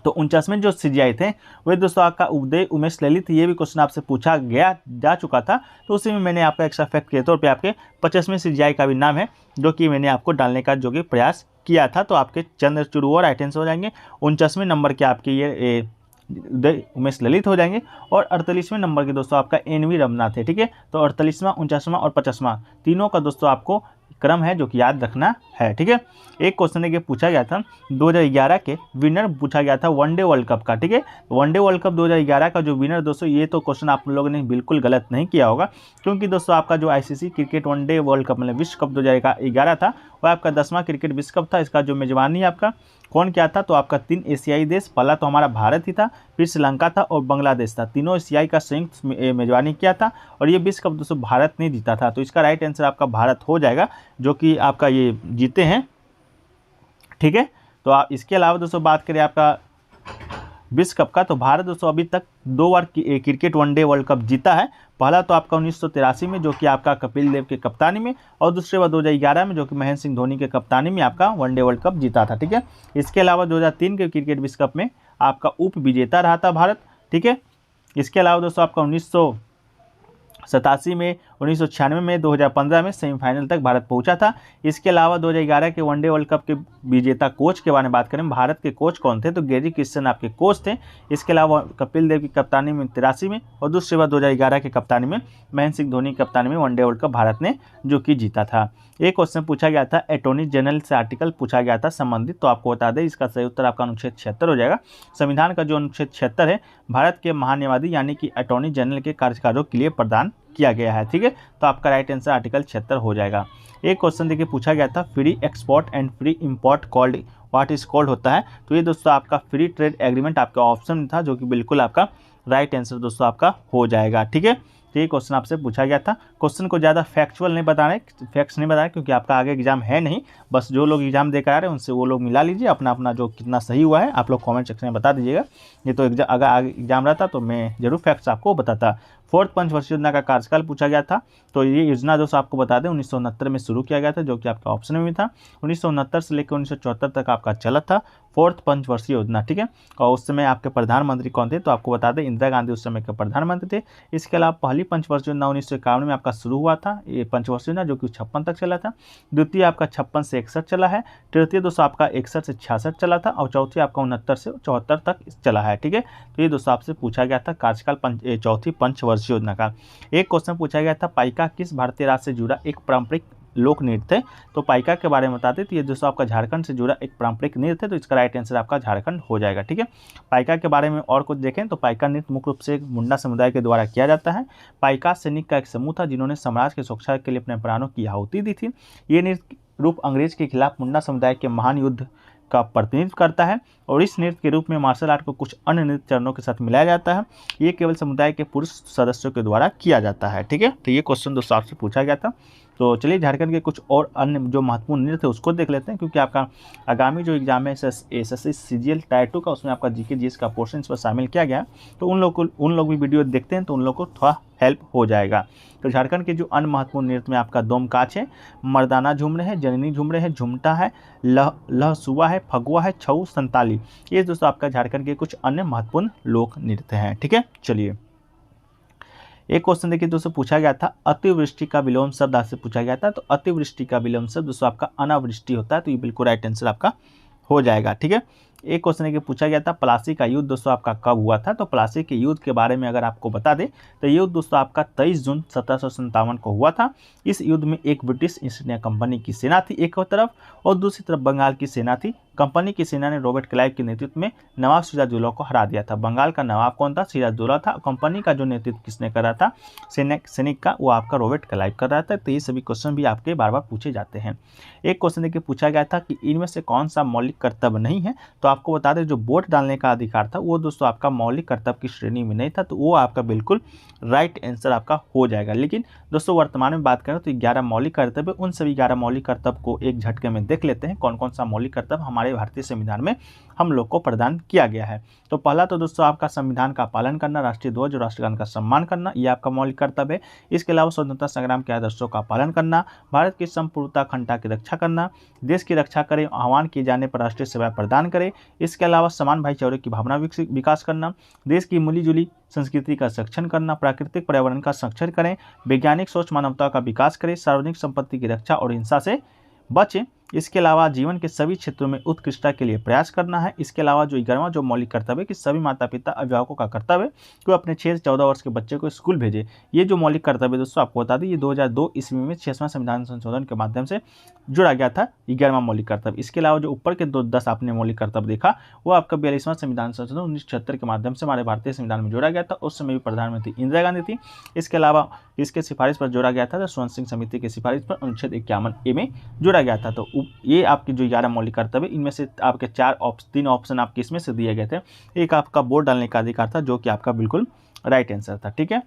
तो 49वें जो CGI थे वही दोस्तों आपका उदय उमेश ललित, ये भी क्वेश्चन आपसे पूछा जा चुका था, तो उसी में मैंने आपका एक्स्ट्रा फैक्ट के तौर पे आपके 50वें CGI का भी नाम है जो कि मैंने आपको डालने का जो कि प्रयास किया था। तो आपके चंद्रचूड़ वो राइट आंसर हो जाएंगे। 49वें नंबर के आपके ये उदय उमेश ललित हो जाएंगे। और 48वें नंबर के दोस्तों आपका NV रमनाथ है। ठीक है, तो 48वां 49वां और 50वां तीनों का दोस्तों आपको क्रम है जो कि याद रखना है। ठीक है, एक क्वेश्चन है कि पूछा गया था 2011 के विनर पूछा गया था वनडे वर्ल्ड कप का। ठीक है, वनडे वर्ल्ड कप 2011 का जो विनर दोस्तों, ये तो क्वेश्चन आप लोगों ने बिल्कुल गलत नहीं किया होगा, क्योंकि दोस्तों आपका जो ICC cricket one day world cup मतलब विश्व कप 2011 था वह आपका 10वां क्रिकेट विश्व कप था। इसका जो मेजबानी आपका कौन क्या था, तो आपका 3 एशियाई देश, पहला तो हमारा भारत ही था, फिर श्रीलंका था और बांग्लादेश था। तीनों एशियाई का संयुक्त मेजबानी किया था और ये विश्व कप दोस्तों भारत ने जीता था। तो इसका राइट आंसर आपका भारत हो जाएगा जो कि आपका ये जीते हैं। ठीक है, तो आप इसके अलावा दोस्तों बात करें आपका विश्व कप का, तो भारत दोस्तों अभी तक 2 बार क्रिकेट वनडे वर्ल्ड कप जीता है। पहला तो आपका 1983 में जो कि आपका कपिल देव के कप्तानी में, और दूसरे बार 2011 में जो कि महेंद्र सिंह धोनी के कप्तानी में आपका वनडे वर्ल्ड कप जीता था। ठीक है, इसके अलावा 2003 के क्रिकेट विश्व कप में आपका उप विजेता रहा था भारत। ठीक है, इसके अलावा दोस्तों आपका 1987 में, 1996 में, 2015 में सेमीफाइनल तक भारत पहुंचा था। इसके अलावा 2011 के वनडे वर्ल्ड कप के विजेता कोच के बारे में बात करें, भारत के कोच कौन थे, तो गैरी क्रिस्टन आपके कोच थे। इसके अलावा कपिल देव की कप्तानी में 83 में और दूसरी बार 2011 की कप्तानी में महेंद्र सिंह धोनी की कप्तानी में वनडे वर्ल्ड कप भारत ने जो कि जीता था। एक क्वेश्चन पूछा गया था अटॉर्नी जनरल से आर्टिकल पूछा गया था संबंधित, तो आपको बता दें इसका सही उत्तर आपका अनुच्छेद 76 हो जाएगा। संविधान का जो अनुच्छेद 76 है भारत के महान्यायवादी यानी कि अटॉर्नी जनरल के कार्यकालों के लिए प्रदान किया गया है। ठीक है, तो आपका राइट आंसर आर्टिकल 76 हो जाएगा। एक क्वेश्चन देखिए पूछा गया था free export and free import called what is called होता है, तो ये दोस्तों आपका फ्री ट्रेड एग्रीमेंट आपका ऑप्शन था जो कि बिल्कुल आपका राइट आंसर दोस्तों आपका हो जाएगा। ठीक है, तो ये क्वेश्चन आपसे पूछा गया था। क्वेश्चन को ज़्यादा फैक्चुअल नहीं बताना, फैक्ट्स नहीं बताना, क्योंकि आपका आगे एग्जाम है नहीं, बस जो लोग एग्जाम देकर आ रहे हैं उनसे वो लोग मिला लीजिए, अपना अपना जो कितना सही हुआ है आप लोग कमेंट सेक्शन में बता दीजिएगा। ये तो अगर आगे एग्जाम रहता तो मैं जरूर फैक्ट्स आपको बताता। 4th पंचवर्षीय योजना का कार्यकाल पूछा गया था, तो ये योजना दोस्तों आपको बता दें 1969 में शुरू किया गया था जो कि आपका ऑप्शन में भी था। 1969 से लेकर 1974 तक आपका चला था 4th पंचवर्षीय योजना। ठीक है, और उस समय आपके प्रधानमंत्री कौन थे, तो आपको बता दें इंदिरा गांधी उस समय के प्रधानमंत्री थे। इसके अलावा पहली पंचवर्षीय योजना 1951 में आपका शुरू हुआ था, ये पंचवर्षीय योजना जो कि 56 तक चला था। द्वितीय आपका 56 से 61 चला है। तृतीय दोस्तों आपका 61 से 66 चला था और चौथी आपका 69 से 74 तक चला है। ठीक है, तो ये दोस्तों आपसे पूछा गया था कार्यकाल चौथी पंचवर्षीय योजना का। एक क्वेश्चन पूछा गया था पाइका किस भारतीय राज्य से जुड़ा एक पारंपरिक लोक नृत्य है, तो पाइका के बारे में बताते तो ये दोस्तों आपका झारखंड से जुड़ा एक पारंपरिक नृत्य है, तो इसका राइट आंसर आपका झारखंड हो जाएगा। ठीक है, पाइका के बारे में और कुछ देखें तो पाइका नृत्य मुख्य रूप से मुंडा समुदाय के द्वारा किया जाता है। पाइका सैनिक का एक समूह था जिन्होंने साम्राज्य की सुरक्षा के लिए अपने प्राणों की आहुति दी थी। ये नृत्य रूप अंग्रेज के खिलाफ मुंडा समुदाय के महान युद्ध का प्रतिनिधित्व करता है और इस नृत्य के रूप में मार्शल आर्ट को कुछ अन्य नृत्य चरणों के साथ मिलाया जाता है। ये केवल समुदाय के पुरुष सदस्यों के द्वारा किया जाता है। ठीक है, तो ये क्वेश्चन दोस्तों आपसे पूछा गया था। तो चलिए झारखंड के कुछ और अन्य जो महत्वपूर्ण नृत्य है उसको देख लेते हैं, क्योंकि आपका आगामी जो एग्जाम है SSC CGL टायर 2 का, उसमें आपका GK GS का पोर्शन इस पर शामिल किया गया है, तो उन लोग भी वीडियो देखते हैं तो उन लोग को थोड़ा हेल्प हो जाएगा। तो झारखंड के जो अन्य महत्वपूर्ण नृत्य में आपका दोमकाच है, मर्दाना झूम रहे हैं, जननी झूम रहे हैं, झुमटा है, लहसुआ है, फगुआ है, छऊ, संताली, ये दोस्तों आपका झारखंड के कुछ अन्य महत्वपूर्ण लोक नृत्य हैं। ठीक है, चलिए एक क्वेश्चन देखिए दोस्तों पूछा गया था अतिवृष्टि का विलोम शब्द आपसे पूछा गया था, तो अतिवृष्टि का विलोम शब्द दोस्तों आपका अनावृष्टि होता है, तो ये बिल्कुल राइट आंसर आपका हो जाएगा। ठीक है, एक क्वेश्चन है पूछा गया था प्लासी का युद्ध दोस्तों आपका कब हुआ था, तो प्लासी के युद्ध के बारे में अगर आपको बता दें तो युद्ध दोस्तों आपका 23 जून 1757 को हुआ था। इस युद्ध में एक ब्रिटिश ईस्ट इंडिया कंपनी की सेना थी एक तरफ और दूसरी तरफ बंगाल की सेना थी कंपनी की सेना ने रॉबर्ट क्लाइव के नेतृत्व में नवाब सिराजुद्दौला को हरा दिया था। बंगाल का नवाब कौन था? सिराजुद्दौला था। कंपनी का जो नेतृत्व किसने करा था सैनिक का? वो आपका रॉबर्ट क्लाइव कर रहा था। तो ये सभी क्वेश्चन भी आपके बार बार पूछे जाते हैं। एक क्वेश्चन देखिए पूछा गया था कि इनमें से कौन सा मौलिक कर्तव्य नहीं है, तो आपको बता दें जो वोट डालने का अधिकार था वो दोस्तों आपका मौलिक कर्तव्य की श्रेणी में नहीं था, तो वो आपका बिल्कुल राइट आंसर आपका हो जाएगा। लेकिन दोस्तों वर्तमान में बात करें तो 11 मौलिक कर्तव्य, उन सभी 11 मौलिक कर्तव्य को एक झटके में देख लेते हैं कौन कौन सा मौलिक कर्तव्य हमारे भारतीय संविधान में हम लोग को प्रदान किया गया है। तो पहला तो दोस्तों आपका संविधान का पालन करना, राष्ट्रीय ध्वज और राष्ट्रगान का सम्मान करना, यह आपका मौलिक कर्तव्य है। इसके अलावा स्वतंत्रता संग्राम के आदर्शों का पालन करना, भारत की संपूर्णता अखंडता की रक्षा करना, देश की रक्षा करें, आह्वान किए जाने पर राष्ट्रीय सेवा प्रदान करें। इसके अलावा समान भाईचारे की भावना विकास करना, देश की मिली जुली संस्कृति का संरक्षण करना, प्राकृतिक पर्यावरण का संरक्षण करें, वैज्ञानिक सोच मानवता का विकास करें, सार्वजनिक संपत्ति की रक्षा और हिंसा से बचें। इसके अलावा जीवन के सभी क्षेत्रों में उत्कृष्टता के लिए प्रयास करना है। इसके अलावा जो 11वां जो मौलिक कर्तव्य है कि सभी माता पिता अभिभावकों का कर्तव्य है कि वो अपने 6 से 14 वर्ष के बच्चे को स्कूल भेजे। ये जो मौलिक कर्तव्य दोस्तों आपको बता दें ये 2002 ईस्वी में 6वां संविधान संशोधन के माध्यम से जुड़ा गया था 11वां मौलिक कर्तव्य। इसके अलावा जो ऊपर के 10 आपने मौलिक कर्तव्य देखा वो आपका 42वां संविधान संशोधन 1976 के माध्यम से हमारे भारतीय संविधान में जोड़ा गया था। उस समय भी प्रधानमंत्री इंदिरा गांधी थी। इसके अलावा इसके सिफारिश पर जोड़ा गया था तो स्वर्ण सिंह समिति की सिफारिश पर अनुच्छेद 51A में जोड़ा गया था। तो ये आपकी जो 11 मौलिक कर्तव्य इनमें से आपके 3 ऑप्शन आपके इसमें से दिए गए थे। एक आपका वोट डालने का अधिकार था जो कि आपका बिल्कुल राइट आंसर था। ठीक है,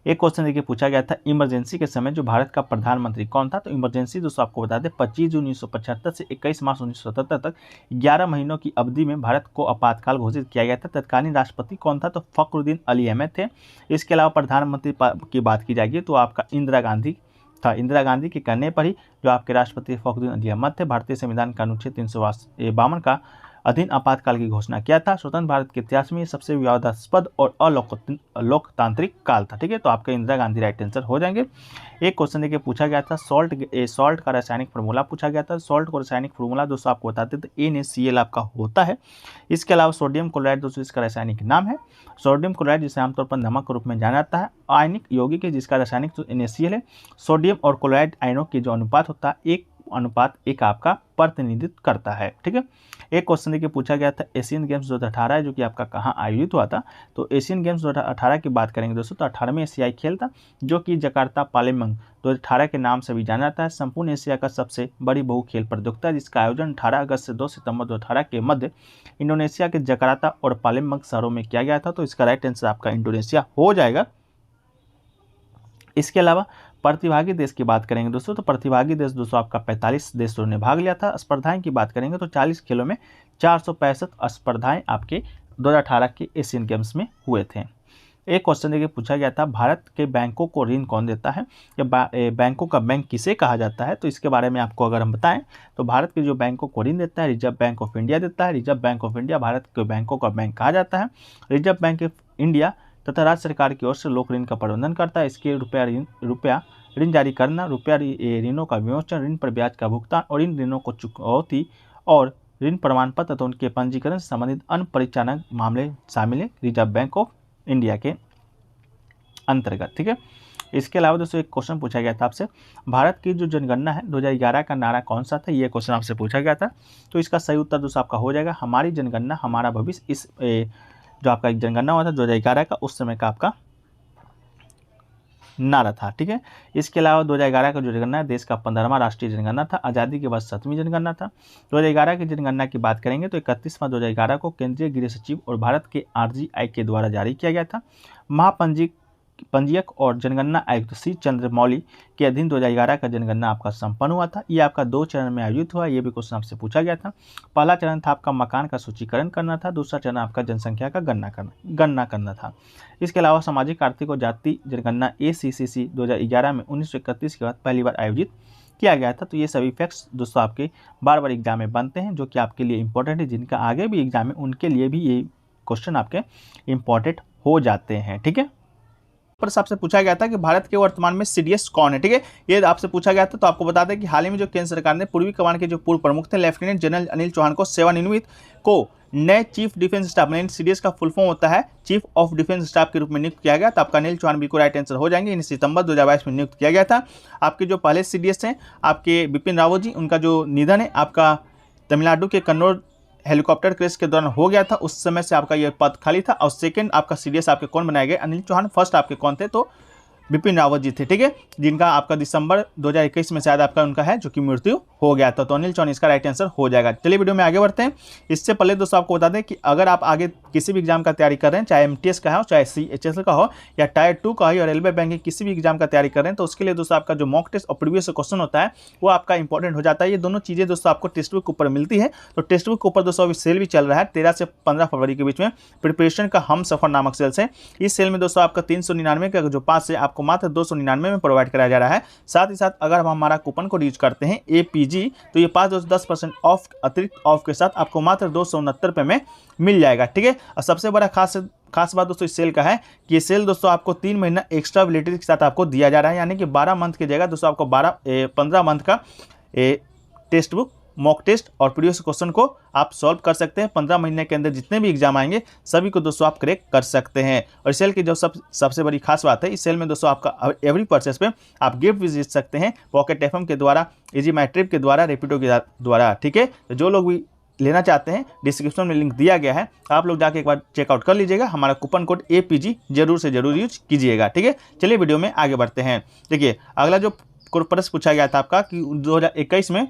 एक क्वेश्चन देखिए पूछा गया था इमरजेंसी के समय जो भारत का प्रधानमंत्री कौन था? तो इमरजेंसी दोस्तों आपको बता दें 25 जून 1975 से 21 मार्च 1977 तक 11 महीनों की अवधि में भारत को आपातकाल घोषित किया गया था। तत्कालीन राष्ट्रपति कौन था? तो फखरुद्दीन अली अहमद थे। इसके अलावा प्रधानमंत्री की बात की जाएगी तो आपका इंदिरा गांधी था। इंदिरा गांधी के कहने पर ही जो आपके राष्ट्रपति फखरुद्दीन अली अहमद थे भारतीय संविधान का अनुच्छेद 352 का अधीन आपातकाल की घोषणा किया था। स्वतंत्र भारत के इतिहास में सबसे विवादास्पद और अलोकतांत्रिक काल था। ठीक है, तो आपका इंदिरा गांधी राइट आंसर हो जाएंगे। एक क्वेश्चन देखिए पूछा गया था सॉल्ट का रासायनिक फार्मूला पूछा गया था। सॉल्ट को रासायनिक फार्मूला दोस्तों आपको बताते थे NaCl आपका होता है। इसके अलावा सोडियम क्लोराइड दोस्तों इसका रासायनिक नाम है। सोडियम क्लोराइड जिसे आमतौर पर नमक के रूप में जाना जाता है। आयनिक यौगिक है जिसका रासायनिक तो NaCl है। सोडियम और क्लोराइड आयनों की जो अनुपात होता है 1:1 आपका प्रतिनिधित्व करता है। ठीक है, एक क्वेश्चन देखिए पूछा गया था एशियन गेम्स 2018 है जो कि आपका कहाँ आयोजित हुआ था? तो एशियन गेम्स 2018 की बात करेंगे दोस्तों तो 18वें एशियाई खेल था जो कि जकार्ता पालेमंग 2018 के नाम से भी जाना जाता है। संपूर्ण एशिया का सबसे बड़ी बहु खेल प्रतियोगिता है जिसका आयोजन 18 अगस्त से 2 सितंबर 2018 के मध्य इंडोनेशिया के जकार्ता और पालेमंग शहरों में किया गया था। तो इसका राइट आंसर आपका इंडोनेशिया हो जाएगा। इसके अलावा प्रतिभागी देश की बात करेंगे दोस्तों तो प्रतिभागी देश दोस्तों आपका 45 देशों ने भाग लिया था। स्पर्धाएं की बात करेंगे तो 40 खेलों में 465 स्पर्धाएं आपके 2018 के एशियन गेम्स में हुए थे। एक क्वेश्चन देखिए पूछा गया था भारत के बैंकों को ऋण कौन देता है या बैंकों का बैंक किसे कहा जाता है? तो इसके बारे में आपको अगर हम बताएं तो भारत के जो बैंकों को ऋण देता है रिजर्व बैंक ऑफ इंडिया देता है। Reserve bank of India Bharat के बैंकों का बैंक कहा जाता है। रिजर्व बैंक ऑफ इंडिया तथा राज्य सरकार की ओर से लोक ऋण का प्रबंधन करता है। इसके रुपया ऋण जारी करना, रुपया ऋणों का विमोचन, ऋण पर ब्याज का भुगतान और इन ऋणों को चुकौती और ऋण प्रमाण पत्र तथा उनके पंजीकरण से संबंधित अन्य परिचालन मामले शामिल है रिजर्व बैंक ऑफ इंडिया के अंतर्गत। ठीक है, इसके अलावा दोस्तों एक क्वेश्चन पूछा गया था आपसे भारत की जो जनगणना है 2011 का नारा कौन सा था? ये क्वेश्चन आपसे पूछा गया था। तो इसका सही उत्तर दोस्तों आपका हो जाएगा हमारी जनगणना हमारा भविष्य। इस जो आपका एक जनगणना हुआ था 2011 का उस समय का आपका नारा था। ठीक है, इसके अलावा 2011 का जो जनगणना है देश का 15वां राष्ट्रीय जनगणना था। आज़ादी के बाद 7वीं जनगणना था। 2011 की जनगणना की बात करेंगे तो 31 मार्च 2011 को केंद्रीय गृह सचिव और भारत के RGI के द्वारा जारी किया गया था। पंजीयक और जनगणना आयुक्त C चंद्रमौली के अधीन 2011 का जनगणना आपका संपन्न हुआ था। ये आपका 2 चरण में आयोजित हुआ। ये भी क्वेश्चन आपसे पूछा गया था। पहला चरण था आपका मकान का सूचीकरण करना था। दूसरा चरण आपका जनसंख्या का गणना करना था। इसके अलावा सामाजिक आर्थिक और जाति जनगणना ACCC 2011 में 1931 के बाद पहली बार आयोजित किया गया था। तो ये सभी फैक्ट्स दोस्तों आपके बार एग्जाम में बनते हैं जो कि आपके लिए इंपॉर्टेंट है। जिनका आगे भी एग्जाम है उनके लिए भी ये क्वेश्चन आपके इंपॉर्टेंट हो जाते हैं। ठीक है, पर आपसे पूछा गया था कि भारत के वर्तमान में CDS कौन है? ठीक है, ये आपसे पूछा गया था। तो आपको बता दें कि हाल ही में जो केंद्र सरकार ने पूर्वी कमान के जो पूर्व प्रमुख थे लेफ्टिनेंट जनरल अनिल चौहान को सेवानिवृत्त को नए चीफ डिफेंस स्टाफ CDS का फुल फॉर्म होता है चीफ ऑफ डिफेंस स्टाफ के रूप में नियुक्त किया गया। तो आपका अनिल चौहान बिल्कुल राइट आंसर हो जाएंगे। इन सितंबर 2022 में नियुक्त किया गया था। आपके जो पहले CDS हैं आपके बिपिन रावत जी, उनका जो निधन है आपका तमिलनाडु के कन्नौज हेलीकॉप्टर क्रैश के दौरान हो गया था, उस समय से आपका यह पद खाली था। और सेकंड आपका सीडीएस आपके कौन बनाए गए? अनिल चौहान। फर्स्ट आपके कौन थे? तो बिपिन रावत जी थे, ठीक है, जिनका आपका दिसंबर 2021 में शायद आपका उनका है जो कि मृत्यु हो गया था। तो अनिल चौहान इसका राइट आंसर हो जाएगा। चलिए वीडियो में आगे बढ़ते हैं। इससे पहले दोस्तों आपको बता दें कि अगर आप आगे किसी भी एग्जाम का तैयारी कर रहे हैं, चाहे एमटीएस का हो, चाहे सीएचएसएल का हो, या टायर 2 का हो, या रेलवे बैंकिंग किसी भी एग्जाम का तैयारी कर रहे हैं, तो उसके लिए दोस्तों आपका जो मॉक टेस्ट और प्रीवियस क्वेश्चन होता है वो आपका इंपॉर्टेंट हो जाता है। ये दोनों चीज़ें दोस्तों आपको टेक्स्ट बुक के ऊपर मिलती है। तो टेक्स्ट बुक के ऊपर दोस्तों अभी सेल भी चल रहा है 13 से 15 फरवरी के बीच में। प्रिपरेशन का हम सफर नामक सेल से इस सेल में दोस्तों आपका 399 का जो पास है आपको मात्र 299 में प्रोवाइड कराया जा रहा है। साथ ही साथ अगर हम हमारा कूपन कोड यूज करते हैं APG, तो ये पास 10% ऑफ, अतिरिक्त ऑफ के साथ आपको मात्र 269 रुपये में मिल जाएगा, ठीक है। और सबसे बड़ा खास बात दोस्तों इस सेल का है कि ये सेल दोस्तों आपको 3 महीना एक्स्ट्रा वैलिडिटी के साथ आपको दिया जा रहा है, यानी कि 12 मंथ की जगह दोस्तों आपको 15 मंथ का टेक्स्ट बुक, मॉक टेस्ट और प्रीवियस क्वेश्चन को आप सॉल्व कर सकते हैं। 15 महीने के अंदर जितने भी एग्जाम आएंगे सभी को दोस्तों आप क्रैक कर सकते हैं। और इस सेल की जो सबसे बड़ी खास बात है, इस सेल में दोस्तों आपका एवरी परचेस पे आप गिफ्ट भी जीत सकते हैं, पॉकेट एफएम के द्वारा, इजी माई ट्रिप के द्वारा, रैपिडो के द्वारा, ठीक है। तो जो लोग भी लेना चाहते हैं डिस्क्रिप्शन में लिंक दिया गया है, आप लोग जाके एक बार चेकआउट कर लीजिएगा। हमारा कूपन कोड APG जरूर से जरूर यूज कीजिएगा, ठीक है। चलिए वीडियो में आगे बढ़ते हैं। देखिए अगला जो प्रश्न पूछा गया था आपका कि 2021 में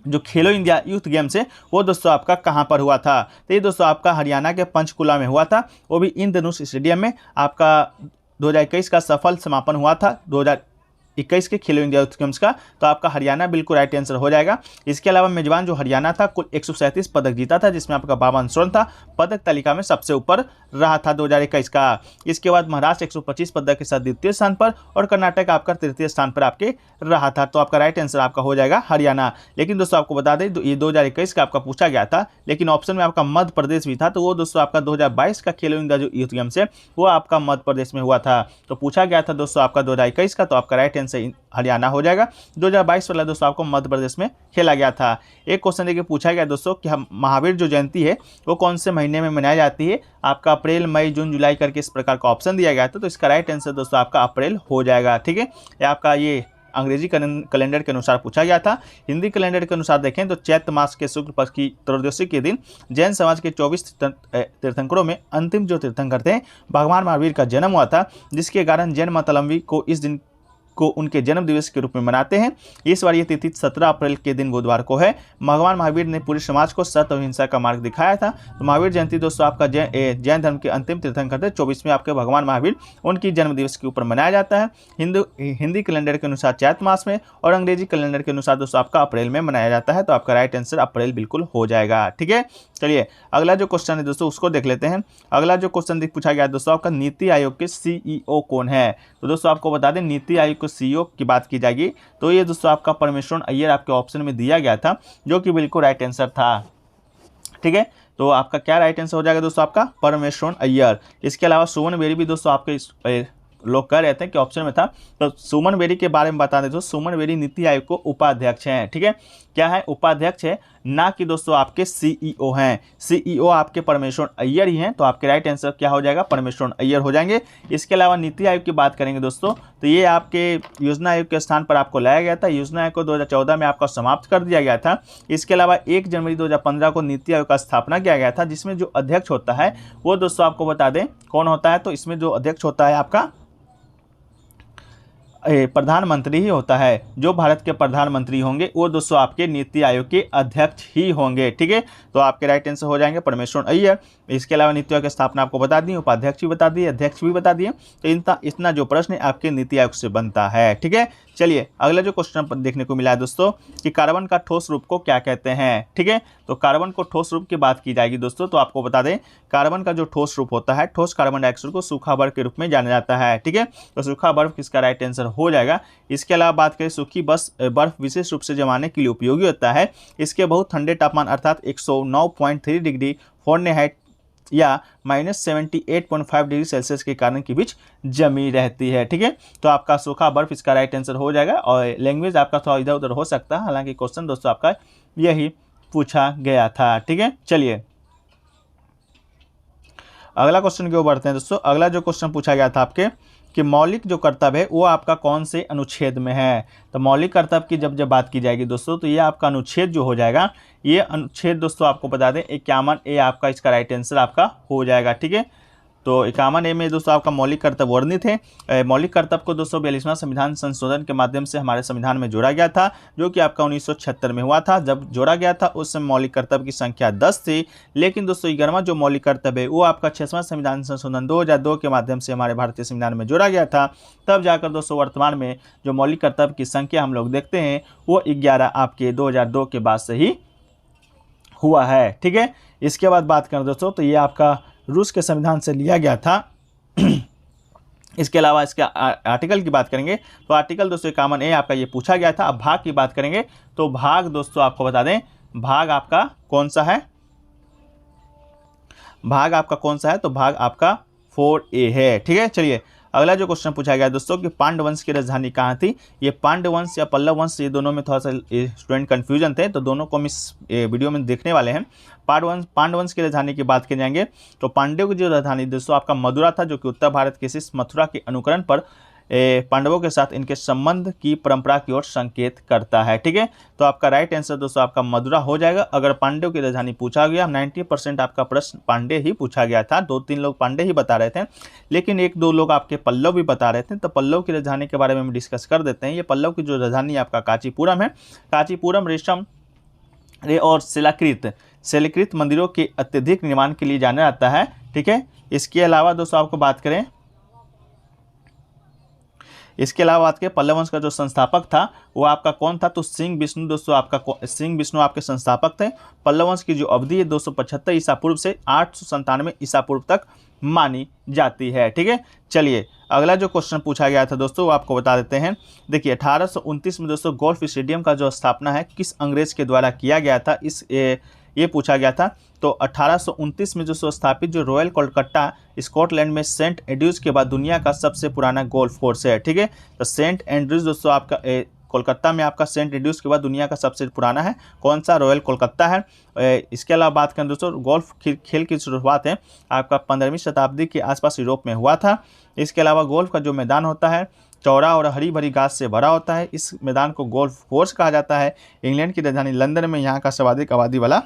जो खेलो इंडिया यूथ गेम्स है वो दोस्तों आपका कहां पर हुआ था? तो ये दोस्तों आपका हरियाणा के पंचकुला में हुआ था, वो भी इंद्रधनुष स्टेडियम में आपका 2021 का सफल समापन हुआ था 2021 के खेलो इंडिया यूथ गेम्स का। तो आपका हरियाणा बिल्कुल राइट आंसर हो जाएगा। इसके अलावा मेजबान जो हरियाणा था कुल 137 पदक जीता था, जिसमें आपका 52 स्वर्ण था, पदक तालिका में सबसे ऊपर रहा था 2021 का। इसके बाद महाराष्ट्र 125 पदक के साथ द्वितीय स्थान पर और कर्नाटक आपका तृतीय स्थान पर आपके रहा था। तो आपका राइट आंसर आपका हो जाएगा हरियाणा। लेकिन दोस्तों आपको बता दें ये 2021 का आपका पूछा गया था, लेकिन ऑप्शन में आपका मध्य प्रदेश भी था। तो वो दोस्तों आपका 2022 का खेलो इंडिया जो यूथ गेम्स है वो आपका मध्य प्रदेश में हुआ था। तो पूछा गया था दोस्तों आपका 2021 का, तो आपका राइट आंसर हरियाणा हो जाएगा। 2022 वाला दोस्तों आपको मध्य प्रदेश में खेला गया था। एक क्वेश्चन देखिए पूछा गया दोस्तों कि हम महावीर जो जयंती है वो कौन से महीने में मनाई जाती है? आपका अप्रैल, मई, जून, जुलाई करके इस प्रकार का ऑप्शन दिया गया था। तो इसका राइट आंसर दोस्तों आपका अप्रैल हो जाएगा, ठीक है। ये आपका ये अंग्रेजी कैलेंडर के अनुसार पूछा गया था। हिंदी कैलेंडर के अनुसार देखें तो चैत्र मास के शुक्ल पक्ष की त्रयोदशी के दिन जैन समाज के 24 तीर्थंकरों में अंतिम जो तीर्थंकर थे भगवान महावीर का जन्म हुआ था, जिसके कारण जैन मातलंबी को इस दिन को उनके जन्म दिवस के रूप में मनाते हैं। इस बार ये तिथि 17 अप्रैल के दिन बुधवार को है। भगवान महावीर ने पूरे समाज को सत्य और हिंसा का मार्ग दिखाया था। तो महावीर जयंती दोस्तों आपका जैन धर्म के अंतिम तीर्थंकर थे 24वें आपके भगवान महावीर, उनकी जन्म दिवस के ऊपर मनाया जाता है। हिंदी कैलेंडर के अनुसार चैत्र मास में और अंग्रेजी कैलेंडर के अनुसार दोस्तों आपका अप्रैल में मनाया जाता है। तो आपका राइट आंसर अप्रैल बिल्कुल हो जाएगा, ठीक है। चलिए अगला जो क्वेश्चन है दोस्तों उसको देख लेते हैं। अगला जो क्वेश्चन पूछा गया दोस्तों आपका नीति आयोग के CEO कौन है? तो दोस्तों आपको बता दें नीति आयोग के CEO की बात की जाएगी तो ये दोस्तों आपका परमेश्वरन अय्यर आपके ऑप्शन में दिया गया था, जो कि बिल्कुल राइट आंसर था, ठीक है। तो आपका क्या राइट आंसर हो जाएगा दोस्तों? आपका परमेश्वरन अय्यर। इसके अलावा सुमन बेरी भी दोस्तों आपके लोग कह रहे थे कि ऑप्शन में था। तो सुमन बेरी के बारे में बता दें तो सुमन बेरी नीति आयोग को उपाध्यक्ष हैं, ठीक है। क्या है? उपाध्यक्ष है, ना कि दोस्तों आपके CEO हैं। CEO आपके परमेश्वरन अय्यर ही हैं। तो आपके राइट आंसर क्या हो जाएगा? परमेश्वरन अय्यर हो जाएंगे। इसके अलावा नीति आयोग की बात करेंगे दोस्तों तो ये आपके योजना आयोग के स्थान पर आपको लाया गया था। योजना आयोग को 2014 में आपका समाप्त कर दिया गया था। इसके अलावा 1 जनवरी 2015 को नीति आयोग का स्थापना किया गया था, जिसमें जो अध्यक्ष होता है वो दोस्तों आपको बता दें कौन होता है। तो इसमें जो अध्यक्ष होता है आपका प्रधानमंत्री ही होता है। जो भारत के प्रधानमंत्री होंगे वो दोस्तों आपके नीति आयोग के अध्यक्ष ही होंगे, ठीक है। तो आपके राइट आंसर हो जाएंगे परमेश्वरन अय्यर। इसके अलावा नीति आयोग की स्थापना आपको बता दी, उपाध्यक्ष भी बता दिए, अध्यक्ष भी बता दिए। तो इतना जो प्रश्न आपके नीति आयोग से बनता है, ठीक है। चलिए अगला जो क्वेश्चन देखने को मिला है दोस्तों कि कार्बन का ठोस रूप को क्या कहते हैं, ठीक है। तो कार्बन को ठोस रूप की बात की जाएगी दोस्तों तो आपको बता दें कार्बन का जो ठोस रूप होता है, ठोस कार्बन डाइऑक्साइड को सूखा बर्फ के रूप में जाना जाता है, ठीक है। तो सूखा बर्फ किसका राइट आंसर हो जाएगा? इसके अलावा बात करें सूखी बर्फ विशेष रूप से जमाने के लिए उपयोगी होता है। इसके बहुत ठंडे तापमान अर्थात 109.3 डिग्री फ़ारेनहाइट या -78.5 डिग्री सेल्सियस के कारण के बीच जमी रहती है, ठीक है। तो आपका सूखा बर्फ इसका राइट आंसर हो जाएगा। और लैंग्वेज आपका थोड़ा इधर उधर हो सकता है, हालांकि क्वेश्चन दोस्तों आपका यही पूछा गया था, ठीक है। चलिए अगला क्वेश्चन की ओर बढ़ते हैं दोस्तों। अगला जो क्वेश्चन पूछा गया था आपके कि मौलिक जो कर्तव्य है वो आपका कौन से अनुच्छेद में है? तो मौलिक कर्तव्य की जब बात की जाएगी दोस्तों तो ये आपका अनुच्छेद जो हो जाएगा ये अनुच्छेद दोस्तों आपको बता दें 51A आपका इसका राइट आंसर आपका हो जाएगा। ठीक है, तो 51A में दोस्तों आपका मौलिक कर्तव्य वर्णित है। मौलिक कर्तव्य को दोस्तों 42वां संविधान संशोधन के माध्यम से हमारे संविधान में जोड़ा गया था, जो कि आपका 1976 में हुआ था। जब जोड़ा गया था उस समय मौलिक कर्तव्य की संख्या 10 थी, लेकिन दोस्तों 11वां जो मौलिक कर्तव्य है वो आपका 6वां संविधान संशोधन 2002 के माध्यम से हमारे भारतीय संविधान में जोड़ा गया था। तब जाकर दोस्तों वर्तमान में जो मौलिक कर्तव्य की संख्या हम लोग देखते हैं वो 11 आपके 2002 के बाद से ही हुआ है। ठीक है, इसके बाद बात करें दोस्तों तो ये आपका रूस के संविधान से लिया गया था। इसके अलावा इसके आर्टिकल की बात करेंगे तो आर्टिकल दोस्तों 51A आपका ये पूछा गया था। अब भाग की बात करेंगे तो भाग दोस्तों आपको बता दें भाग आपका कौन सा है, भाग आपका कौन सा है, तो भाग आपका 4A है। ठीक है, चलिए अगला जो क्वेश्चन पूछा गया दोस्तों कि पांडव वंश की राजधानी कहाँ थी। ये पांडव वंश या पल्लव वंश, ये दोनों में थोड़ा सा स्टूडेंट कंफ्यूजन थे, तो दोनों को हम इस वीडियो में देखने वाले हैं। पांडव वंश की राजधानी की बात की जाएंगे तो पांड्यों की जो राजधानी दोस्तों आपका मथुरा था, जो कि उत्तर भारत के इस मथुरा के अनुकरण पर पांडवों के साथ इनके संबंध की परंपरा की ओर संकेत करता है। ठीक है, तो आपका राइट आंसर दोस्तों आपका मथुरा हो जाएगा। अगर पांड्यों की राजधानी पूछा गया, 90% आपका प्रश्न पांडे ही पूछा गया था, 2-3 लोग पांडे ही बता रहे थे, लेकिन 1-2 लोग आपके पल्लव भी बता रहे थे। तो पल्लव की राजधानी के बारे में हम डिस्कस कर देते हैं। ये पल्लव की जो राजधानी आपका कांचीपुरम है। कांचीपुरम रेशम और शिलाकृत मंदिरों के अत्यधिक निर्माण के लिए जाना जाता है। ठीक है, इसके अलावा दोस्तों आपको बात करें, इसके अलावा बात करें पल्लव वंश का जो संस्थापक था वो आपका कौन था, तो सिंह विष्णु दोस्तों आपका सिंह विष्णु आपके संस्थापक थे। पल्लव वंश की जो अवधि है 275 ईसा पूर्व से 897 ईसा पूर्व तक मानी जाती है। ठीक है, चलिए अगला जो क्वेश्चन पूछा गया था दोस्तों वो आपको बता देते हैं। देखिए 1829 में दोस्तों गोल्फ स्टेडियम का जो स्थापना है किस अंग्रेज के द्वारा किया गया था, ये पूछा गया था। तो 1829 में जो स्थापित जो रॉयल कोलकाता स्कॉटलैंड में सेंट एंड्रूज के बाद दुनिया का सबसे पुराना गोल्फ कोर्स है। ठीक है, तो सेंट एंड्रूज दोस्तों आपका कोलकाता में आपका सेंट एंड्रूज के बाद दुनिया का सबसे पुराना है, कौन सा, रॉयल कोलकाता है। इसके अलावा बात करें दोस्तों गोल्फ खेल की शुरुआत है आपका 15वीं शताब्दी के आसपास यूरोप में हुआ था। इसके अलावा गोल्फ का जो मैदान होता है चौड़ा और हरी भरी घास से भरा होता है। इस मैदान को गोल्फ कोर्स कहा जाता है। इंग्लैंड की राजधानी लंदन में यहाँ का सर्वाधिक आबादी वाला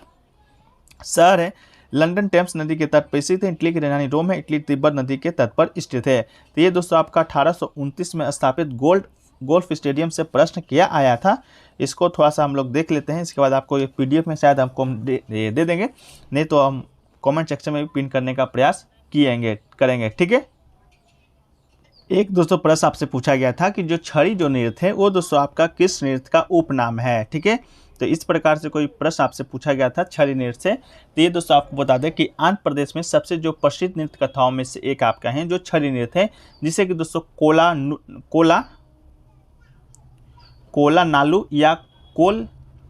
शहर है। लंदन टेम्स नदी के तट पर स्थित है। इटली की राजधानी रोम है। इटली तिब्बत नदी के तट पर स्थित है। तो ये दोस्तों आपका 1829 में स्थापित गोल्फ स्टेडियम से प्रश्न किया आया था। इसको थोड़ा सा हम लोग देख लेते हैं, इसके बाद आपको ये PDF में शायद हमको हम दे देंगे, नहीं तो हम कमेंट सेक्शन में भी पिन करने का प्रयास करेंगे। ठीक है, एक दोस्तों प्रश्न आपसे पूछा गया था कि जो छड़ी जो नृत्य है वो दोस्तों आपका किस नृत्य का उपनाम है। ठीक है, तो इस प्रकार से कोई प्रश्न आपसे पूछा गया था छड़ी नृत्य से। तो ये दोस्तों आपको बता दें कि आंध्र प्रदेश में सबसे जो प्रसिद्ध नृत्य कथाओं में से एक आपका है जो छड़ी नृत्य है, जिसे कि दोस्तों कोला नालू या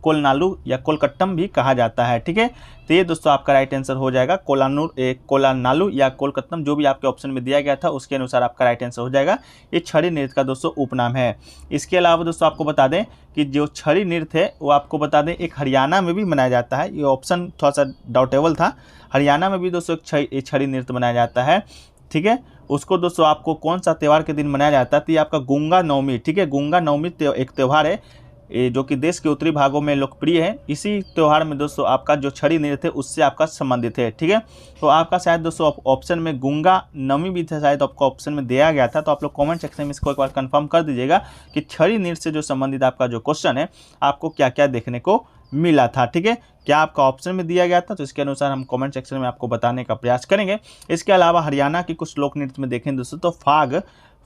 कोलनालू या कोलकट्टम भी कहा जाता है। ठीक है, तो ये दोस्तों आपका राइट आंसर हो जाएगा कोलानालू या कोलकत्तम, जो भी आपके ऑप्शन में दिया गया था उसके अनुसार आपका राइट आंसर हो जाएगा। ये छड़ी नृत्य का दोस्तों उपनाम है। इसके अलावा दोस्तों आपको बता दें कि जो छड़ी नृत्य है वो आपको बता दें एक हरियाणा में भी मनाया जाता है। ये ऑप्शन थोड़ा सा डाउटेबल था। हरियाणा में भी दोस्तों एक छड़ी नृत्य मनाया जाता है। ठीक है, उसको दोस्तों आपको कौन सा त्यौहार के दिन मनाया जाता है, तो ये आपका गंगा नवमी। ठीक है, गंगा नवमी एक त्यौहार है जो कि देश के उत्तरी भागों में लोकप्रिय है। इसी त्यौहार में दोस्तों आपका जो छड़ी नृत्य है उससे आपका संबंधित है। ठीक है, तो आपका शायद दोस्तों ऑप्शन में गंगा नवमी भी था, शायद आपको ऑप्शन में दिया गया था। तो आप लोग कमेंट सेक्शन में इसको एक बार कंफर्म कर दीजिएगा कि छड़ी नृत्य से जो संबंधित आपका जो क्वेश्चन है आपको क्या क्या देखने को मिला था। ठीक है, क्या आपका ऑप्शन में दिया गया था, तो इसके अनुसार हम कमेंट सेक्शन में आपको बताने का प्रयास करेंगे। इसके अलावा हरियाणा की कुछ लोक नृत्य में देखें दोस्तों तो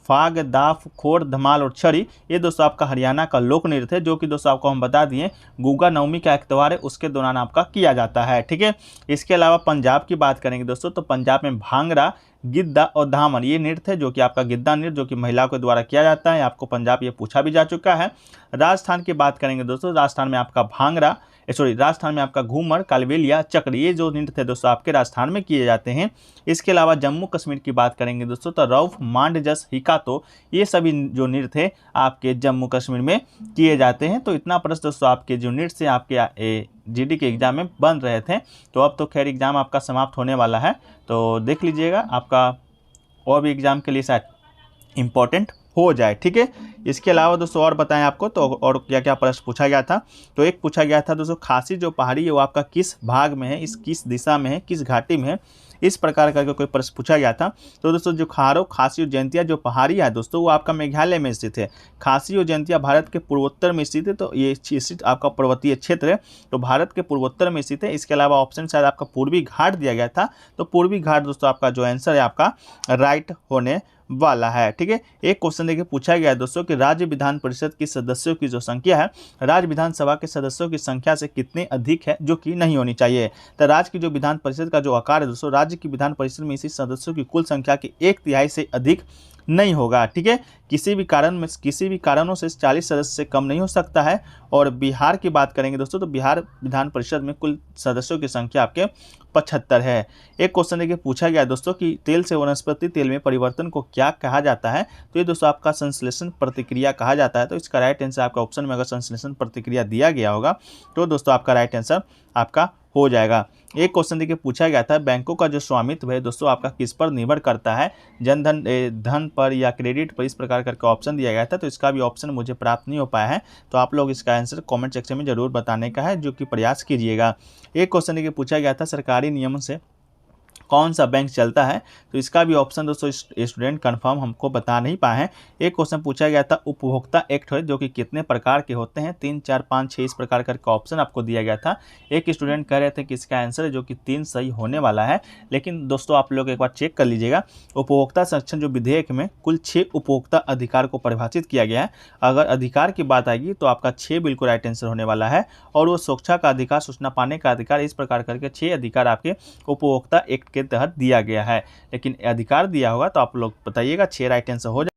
फाग, दाफ, खोर, धमाल और छड़ी, ये दोस्तों आपका हरियाणा का लोक नृत्य है, जो कि दोस्तों आपको हम बता दिए गंगा नवमी का एक त्यौहार है उसके दौरान आपका किया जाता है। ठीक है, इसके अलावा पंजाब की बात करेंगे दोस्तों तो पंजाब में भांगड़ा, गिद्दा और धामन ये नृत्य है, जो कि आपका गिद्दा नृत्य जो कि महिलाओं के द्वारा किया जाता है। आपको पंजाब ये पूछा भी जा चुका है। राजस्थान की बात करेंगे दोस्तों, राजस्थान में आपका राजस्थान में आपका घूमर, कालबेलिया, चक्र ये जो नृत्य है दोस्तों आपके राजस्थान में किए जाते हैं। इसके अलावा जम्मू कश्मीर की बात करेंगे दोस्तों तो रौफ, मांडजस, हिकातो ये सभी जो नृत्य है आपके जम्मू कश्मीर में किए जाते हैं। तो इतना प्रश्न दोस्तों आपके जो नृत्य आपके GD के एग्जाम में बन रहे थे। तो अब तो खैर एग्जाम आपका समाप्त होने वाला है, तो देख लीजिएगा आपका और भी एग्जाम के लिए शायद इम्पोर्टेंट हो जाए। ठीक है, इसके अलावा दोस्तों और बताएं आपको तो और क्या क्या प्रश्न पूछा गया था। तो एक पूछा गया था दोस्तों, खासी जो पहाड़ी है वो आपका किस भाग में है, इस किस दिशा में है, किस घाटी में है, इस प्रकार का कोई प्रश्न पूछा गया था। तो दोस्तों जो खारो खासी और जयंतिया जो पहाड़ियाँ है दोस्तों वो आपका मेघालय में स्थित है। खासी और जयंतिया भारत के पूर्वोत्तर में स्थित है, तो ये स्थित आपका पर्वतीय क्षेत्र है, तो भारत के पूर्वोत्तर में स्थित है। इसके अलावा ऑप्शन शायद आपका पूर्वी घाट दिया गया था, तो पूर्वी घाट दोस्तों आपका जो आंसर है आपका राइट होने वाला है। ठीक है, एक क्वेश्चन देखिए पूछा गया है दोस्तों कि राज्य विधान परिषद की सदस्यों की जो संख्या है राज्य विधानसभा के सदस्यों की संख्या से कितने अधिक है, जो कि नहीं होनी चाहिए। तो राज्य की जो विधान परिषद का जो आकार है दोस्तों, राज्य की विधान परिषद में इसी सदस्यों की कुल संख्या की 1/3 से अधिक नहीं होगा। ठीक है, किसी भी कारणों से 40 सदस्य से कम नहीं हो सकता है। और बिहार की बात करेंगे दोस्तों, तो बिहार विधान परिषद में कुल सदस्यों की संख्या आपके 75 है। एक क्वेश्चन देखिए पूछा गया दोस्तों कि तेल से वनस्पति तेल में परिवर्तन को क्या कहा जाता है। तो ये दोस्तों आपका संश्लेषण प्रतिक्रिया कहा जाता है। तो इसका राइट आंसर आपका ऑप्शन में अगर संश्लेषण प्रतिक्रिया दिया गया होगा तो दोस्तों आपका राइट आंसर आपका हो जाएगा। एक क्वेश्चन देखिए पूछा गया था, बैंकों का जो स्वामित्व है दोस्तों आपका किस पर निर्भर करता है, जनधन धन पर या क्रेडिट पर, इस प्रकार करके ऑप्शन दिया गया था। तो इसका भी ऑप्शन मुझे प्राप्त नहीं हो पाया है, तो आप लोग इसका आंसर कमेंट सेक्शन में जरूर बताने का है, जो कि प्रयास कीजिएगा। एक क्वेश्चन देखिए पूछा गया था, सरकारी नियमन से कौन सा बैंक चलता है। तो इसका भी ऑप्शन दोस्तों स्टूडेंट कंफर्म हमको बता नहीं पाए हैं। एक क्वेश्चन पूछा गया था, उपभोक्ता एक्ट है जो कि कितने प्रकार के होते हैं, 3, 4, 5, 6 इस प्रकार का ऑप्शन आपको दिया गया था। एक स्टूडेंट कह रहे थे कि इसका आंसर है जो कि 3 सही होने वाला है, लेकिन दोस्तों आप लोग एक बार चेक कर लीजिएगा। उपभोक्ता संरक्षण जो विधेयक में कुल 6 उपभोक्ता अधिकार को परिभाषित किया गया है। अगर अधिकार की बात आएगी तो आपका 6 बिल्कुल राइट आंसर होने वाला है। और वो सुरक्षा का अधिकार, सूचना पाने का अधिकार, इस प्रकार करके 6 अधिकार आपके उपभोक्ता एक्ट के तहत दिया गया है। लेकिन अधिकार दिया होगा तो आप लोग बताइएगा 6 राइट आंसर हो जाए।